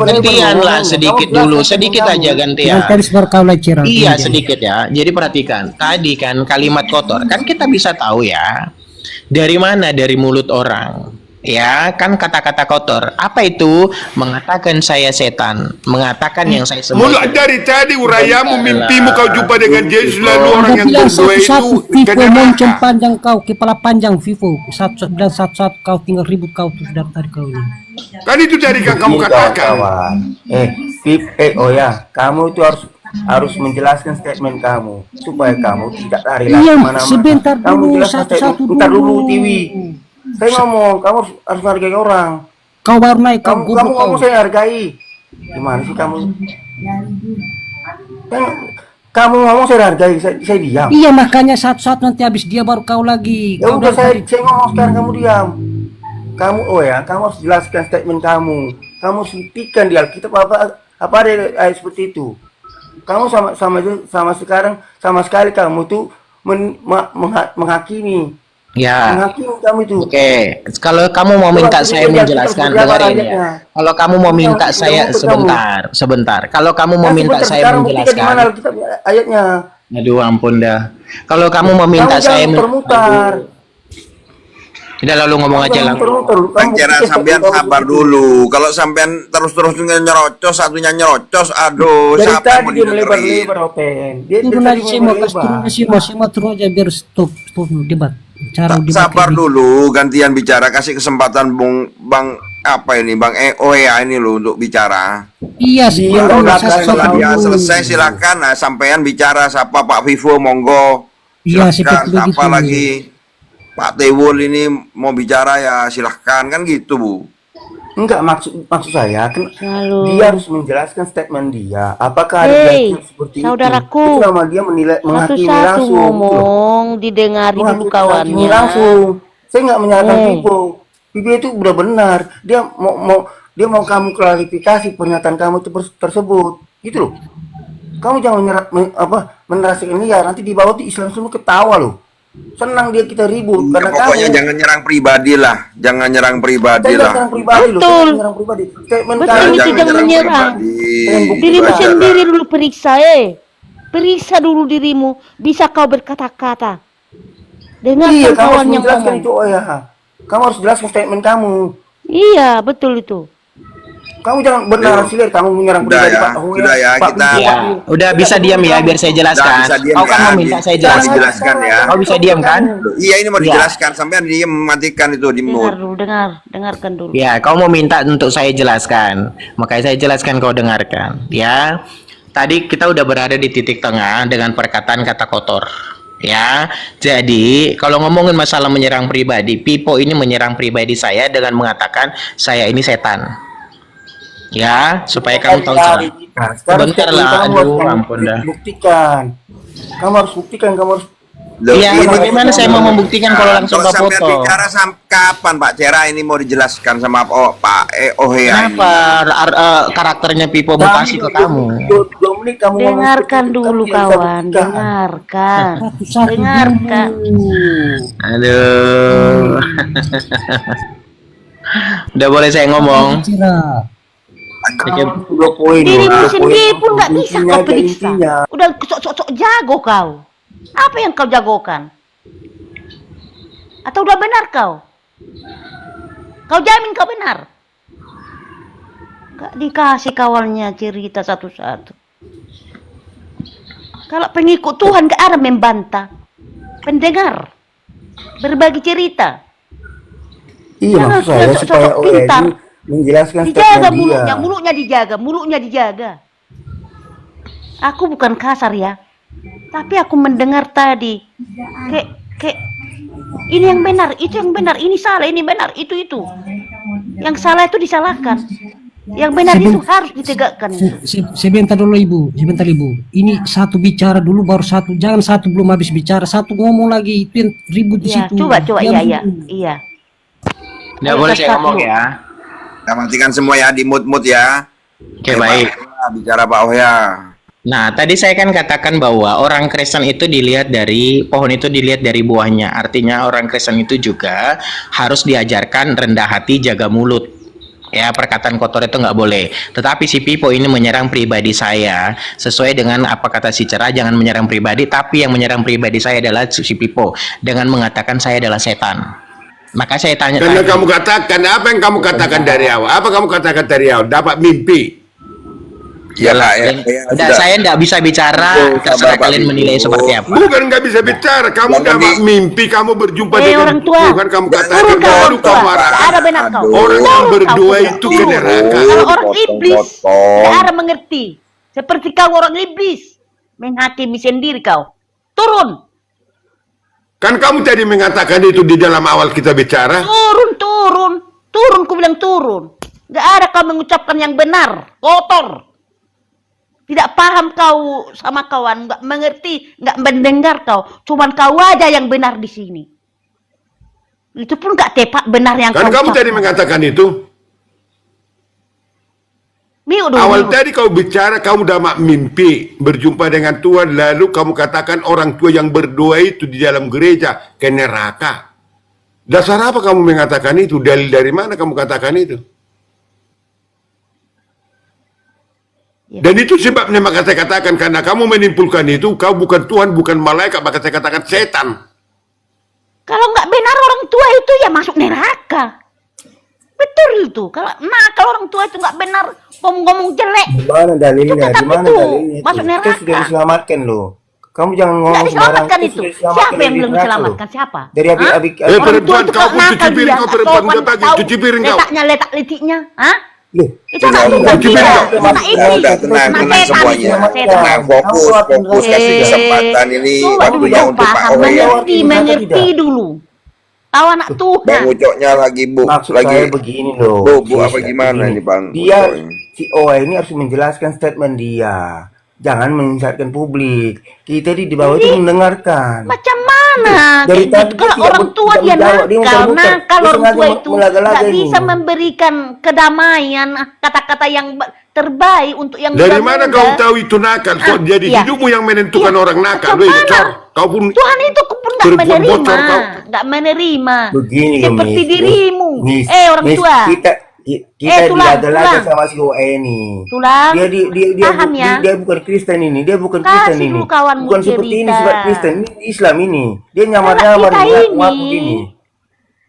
Gantian lah sedikit dulu. Sedikit aja gantian. Iya sedikit ya. Jadi perhatikan. Tadi kan kalimat kotor. Kan kita bisa tahu ya. Dari mana? Dari mulut orang. Ya kan kata-kata kotor. Apa itu? Mengatakan saya setan. Mengatakan yang saya sembah. Mulai dari tadi urayamu, mimpimu kau jumpa dengan Yesus, lalu orang yang berdua itu ke Moncong neraka. panjang kau, kepala panjang Vivo. Satu-satu kau tinggal ribut kau terus dari tadi kau ini. Kan itu dari yang kamu katakan. Oh ya, kamu itu harus menjelaskan statement kamu supaya kamu tidak lari Iya, kemana-mana. sebentar Kamu dulu, jelaskan satu-satu statement. Bentar dulu, dulu. Tiwi. Saya ngomong, kamu harus menghargai orang. Kau baru naik, kau Kamu goblok kau. ngomong saya hargai. Gimana sih kamu? Kan kamu ngomong saya hargai, saya diam. Iya makanya satu-satu nanti habis dia baru kau lagi. Ya Kau udah dari saya ngomong sekarang kamu diam. Kamu kamu harus jelaskan statement kamu. Kamu buktikan di Alkitab apa ada ayat seperti itu. Kamu sama sekali kamu tuh menghakimi. Ya. Menghakimi kamu itu. Oke, kalau kamu mau minta saya menjelaskan, dengerin ya. Kalau kamu mau minta saya sebentar. Kalau kamu mau minta saya menjelaskan, ayatnya. aduh ampun dah. Kalau kamu mau minta saya muter-muter. Tidak lalu ngomong aja lah. Bang Cera, sampean sabar dulu. Kalau sampean terus-terus nyerocos, satunya nyerocos, aduh, Dari siapa yang mau tadi dia didengerin? melebar-lebar Open. Dia Turun tadi aja saya mau turun aja biar stop debat. Cara debat Sabar kayak dulu, gantian bicara, kasih kesempatan Bang apa ini, Bang EOA ini loh untuk bicara. Iya sih. Setelah dia selesai silakan, nah, sampean bicara, siapa Pak Vivo, monggo. Iya, Silakan, seperti siapa begitu. lagi? Pak Tewul ini mau bicara ya silahkan, kan gitu Bu. Enggak, maksud saya kan Halo. dia harus menjelaskan statement dia. Apakah ada Hei, yang seperti saudaraku. itu? Selama dia menghakimi Satu-satu langsung. ngomong, didengari dulu Menghakimi kawannya. langsung. Saya nggak menyalahkan Hei. Pipo. Pipo itu udah benar. Dia mau kamu klarifikasi pernyataan kamu itu tersebut. Gitu loh. Kamu jangan menerasikan dia. Nanti di bawah di Islam semua ketawa loh. Senang dia kita ribut Ya, karena pokoknya kamu. jangan nyerang pribadi lah, jangan nyerang pribadi Saya lah. nyerang pribadi loh. Betul. Saya nyerang pribadi. Statement Betul, kamu itu Jangan jangan menyerang. pribadi. Dirimu Itu aja sendiri lah. dulu periksa, Periksa dulu dirimu. Bisa kau berkata-kata. Dengarkan Iya, kamu harus kawan yang menjelaskan ngomong. itu. Oh ya, kamu harus jelaskan statement kamu. Iya, betul itu. Kamu jangan bernarasi liar, kamu menyerang Udah pribadi ya, Pak Hoya, udah ya, Pak kita- Wibo, Ya, Pak- udah bisa diam ya biar saya jelaskan. Udah, bisa diam Kau kan ya, mau minta saya bisa jelaskan. dijelaskan ya. Kau bisa diam kan? Iya, ini mau Iya. dijelaskan, sampean dia mematikan itu di Dengar mute. dulu, dengarkan dulu. Ya, kau mau minta untuk saya jelaskan. Makanya saya jelaskan, kau dengarkan. Ya, tadi kita udah berada di titik tengah dengan perkataan kata kotor. Ya, jadi kalau ngomongin masalah menyerang pribadi, Pipo ini menyerang pribadi saya dengan mengatakan saya ini setan. Ya, supaya kamu tahu cara. Nah, sekarang Bentar statement lah, kamu aduh, harus ampun dah. buktikan. Kamu harus buktikan, kamu harus. Loh, Iya, ini- bagaimana saya mau membuktikan kalau langsung Kalau ke sampean foto? bicara kapan Pak Cera ini mau dijelaskan sama Pak EOHA ini? Kenapa karakternya Pipo mutasi ke kamu? 2 menit kamu ngomong Dengarkan seperti itu, dulu kamu tidak bisa kawan, buktikan. dengarkan. Satu-satu Dengarkan. Aduh. Udah boleh saya ngomong? Cira. Oke. 2 poin. Dirimu 2 sendiri poin. pun nggak bisa Intinya kau aja, periksa. intinya. Udah sok-sok jago kau. Apa yang kau jagokan? Atau udah benar kau? Kau jamin kau benar? Gak dikasih kawannya cerita satu-satu. Kalau pengikut Tuhan gak ada membantah. Pendengar. Berbagi cerita. Iya, Jangan maksud saya sok-sok supaya pintar. OLG menjelaskan Dijaga statement dia. mulutnya dijaga. Aku bukan kasar ya, tapi aku mendengar tadi, kayak ini yang benar, itu yang benar, ini salah, ini benar, itu. Yang salah itu disalahkan, yang benar itu harus ditegakkan. Sebentar dulu ibu, Ini satu bicara dulu baru satu, jangan satu belum habis bicara, satu ngomong lagi, itu yang ribut di Iya, situ. coba, Diam iya. Nggak boleh saya ngomong ya. Kita matikan semua ya, di mute ya. Oke, baik. Pak, bicara Pak Ohya. Nah, tadi saya kan katakan bahwa orang Kristen itu dilihat dari pohon itu dilihat dari buahnya. Artinya orang Kristen itu juga harus diajarkan rendah hati, jaga mulut. Ya, perkataan kotor itu nggak boleh. Tetapi si Pipo ini menyerang pribadi saya. Sesuai dengan apa kata si Cerah, jangan menyerang pribadi. Tapi yang menyerang pribadi saya adalah si Pipo. Dengan mengatakan saya adalah setan. Maka saya tanya Karena tadi. kamu katakan, apa yang kamu katakan dari awal? Apa kamu katakan dari awal? Dapat mimpi. Ya Pak, ya. Udah, saya nggak bisa bicara. Sabar, Terserah Pak kalian Pipo. menilai seperti apa. Bukan nggak bisa bicara. Kamu Jangan dapat mimpi, kamu berjumpa dengan orang tua, Tuhan, kamu katakan turun kau baru orang tua, kamu marah. gak ada benar kau. Orang yang Turun kau, berdua turun. itu ke neraka. Kalau orang iblis, Potong. gak ada mengerti. Seperti kau orang iblis, menghakimi sendiri kau. Turun, Kan kamu tadi mengatakan itu di dalam awal kita bicara. turun, ku bilang turun. Gak ada kau mengucapkan yang benar, kotor. Tidak paham kau sama kawan, gak mengerti, gak mendengar kau. Cuman kau aja yang benar di sini. Itu pun gak tepat benar yang Kan kau kamu tadi ucapkan. mengatakan itu. Mute awal tadi kau bicara kamu dapat mimpi berjumpa dengan Tuhan, lalu kamu katakan orang tua yang berdoa itu di dalam gereja ke neraka. Dasar apa kamu mengatakan itu? Dalil dari mana kamu katakan itu? Dan itu sebabnya maka saya katakan, karena kamu menimpulkan itu, kau bukan Tuhan, bukan malaikat, maka saya katakan setan. Kalau nggak benar orang tua itu ya masuk neraka. Betul itu. Kalau orang tua itu nggak benar, ngomong jelek. Di mana dalilnya? Itu Di mana itu dalilnya? masuk Kita neraka. sudah diselamatkan loh. Kamu jangan Nggak ngomong sembarang. diselamatkan Kita itu. sudah diselamatkan Siapa yang dari belum neraka diselamatkan? loh. Siapa? Dari Hah? abik Perempuan, Orang tua itu kau kalau pun nakal cuci piring, dia, kau nggak perempuan sopan, juga nggak pagi, tahu cuci piring kau. letaknya letak-letiknya. Hah? Loh, Itu anak Tenang, bukan cuci kita. piring kau. Itu anak iblis. Udah, tenang Anak semuanya. setan. Tenang, fokus kasih kesempatan ini Coba dulu waktunya untuk Pak paham, Owe ya. mengerti dulu. Tahu anak Bang Tuhan. Ucoknya lagi Bu, maksud lagi saya begini loh. Bu apa Sis, gimana begini. ini Bang Dia Ucok ini? si Owe ini harus menjelaskan statement dia. Jangan menyesatkan publik. Kita di bawah itu mendengarkan. Macam mana? Dari Kayak tadi gitu. Kalau dia orang tua tidak dia menjawab, dia nakal, muter-muter. nakal Dia orang sengaja tua itu melaga-laga nggak ini. bisa memberikan kedamaian, kata-kata yang terbaik untuk yang Dari mana muda-muda. kau tahu itu nakal? Kok jadi iya. hidupmu yang menentukan Iya. orang nakal? Macam Weh, mana? cor. Kau pun Tuhan itu pun nggak perempuan menerima, bocor kau. nggak menerima. Begini loh, Seperti Miss. dirimu. Miss, Orang Miss, tua. kita Tulang, dilaga-laga tulang. sama si Owe ini. Tulang, Dia paham ya? dia bukan Kristen ini, dia bukan Kasih Kristen ini. dulu kawanmu Bukan seperti ini cerita. sifat Kristen, ini Islam ini. Dia Anak nyamar-nyamar kita ngaku ini. gini.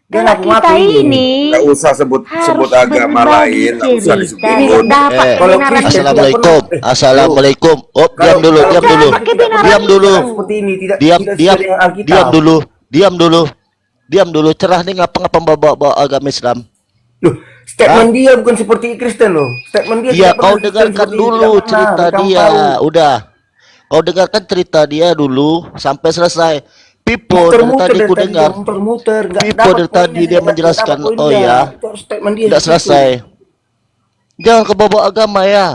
Dia Anak kita ngaku-ngaku ini Nggak usah sebut harus agama berbagi lain, nggak usah cerita disebut. yang dapat Kalau kebenaran Kristen itu. Assalamualaikum. Assalamualaikum. Oh, diam dulu, diam dulu. Diam dulu. Seperti ini tidak Diam, tidak diam. sesuai dengan Alkitab. Diam dulu. Diam dulu. Diam dulu. Cerah nih ngapa-ngapa bawa agama Islam. Loh, statement dia bukan seperti Kristen loh. Statement dia Iya, tidak kau pernah Kristen dengarkan seperti ini, dulu tidak pernah. cerita Kamu dia. tahu. Udah. Kau dengarkan cerita dia dulu sampai selesai. Pipo dari Muter-muter tadi ku tadi, dengar. muter-muter, nggak Pipo dapat dari poinnya, tadi dia nggak menjelaskan. dapat poinnya. Oh ya. Itu harus statement dia Tidak seperti selesai. Jangan ke bawa agama ya.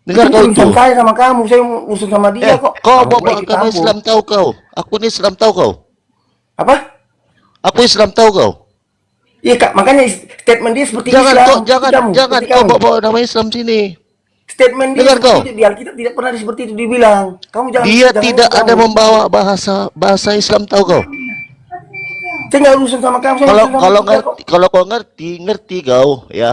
Dengar itu kau urusan itu. saya sama kamu, saya urusan sama dia kok. Kau Kamu bawa boleh agama campur. Islam tahu kau? Aku ini Islam tahu kau? Apa? Aku Islam tahu kau? Iya kak, makanya statement dia seperti Jangan Islam. kau, jangan seperti kau kamu. bawa nama Islam sini. Statement dia Dengar kau. seperti itu, di Alkitab tidak pernah seperti itu dibilang. Kamu jangan. Dia jangan tidak kamu. ada membawa bahasa Islam tahu kau? Saya nggak urusan sama kamu. Saya Kalau urusan sama kalau dia kok. ngerti, kalau kau ngerti kau ya.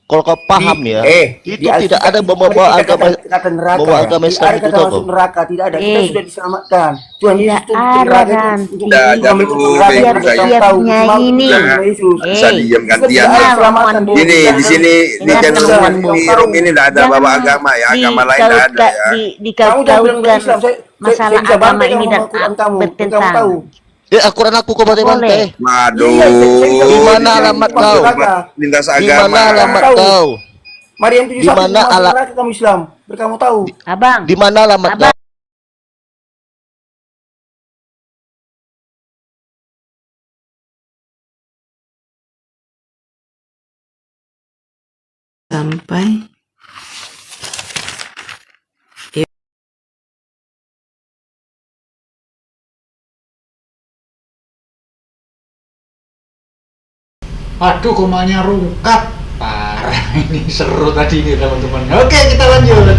Kalau kau paham ya, itu di tidak Alkitab ada itu membawa tidak agama kata neraka, membawa ya. agama Tidak Islam ada itu kata tahu masuk kau? neraka, tidak ada. Kita sudah diselamatkan. Tuhan Yesus Tidak itu ada neraka itu nanti. untuk Dah, mengambil dulu, neraka itu Beb, kita saya. tahu Siap-siapnya semua ini. Tuhan Yesus. Bisa diem gantian. Kita diselamatkan, Bu. Ini di sini di Dengar channel kawanmu. di room ini tidak ada bawa agama ya, agama lain tidak ada ya. Kamu jangan bilang Dikaut-kautkan Islam. Saya masalah bisa agama bantai ini sama dan Al-Quran kamu. Kamu bertentang. tahu. Al-Quran aku kau bantai-bantai. Waduh. Di mana alamat kau? Lintas Di agama. mana alamat Tahu. kau? Maryam 71 Di mana masuk ala- neraka kamu Islam. Biar kamu tahu. Abang, Di mana alamat kau? Sampai Aduh, komanya rungkat. Parah ini seru tadi ini teman-teman. Oke, kita lanjut.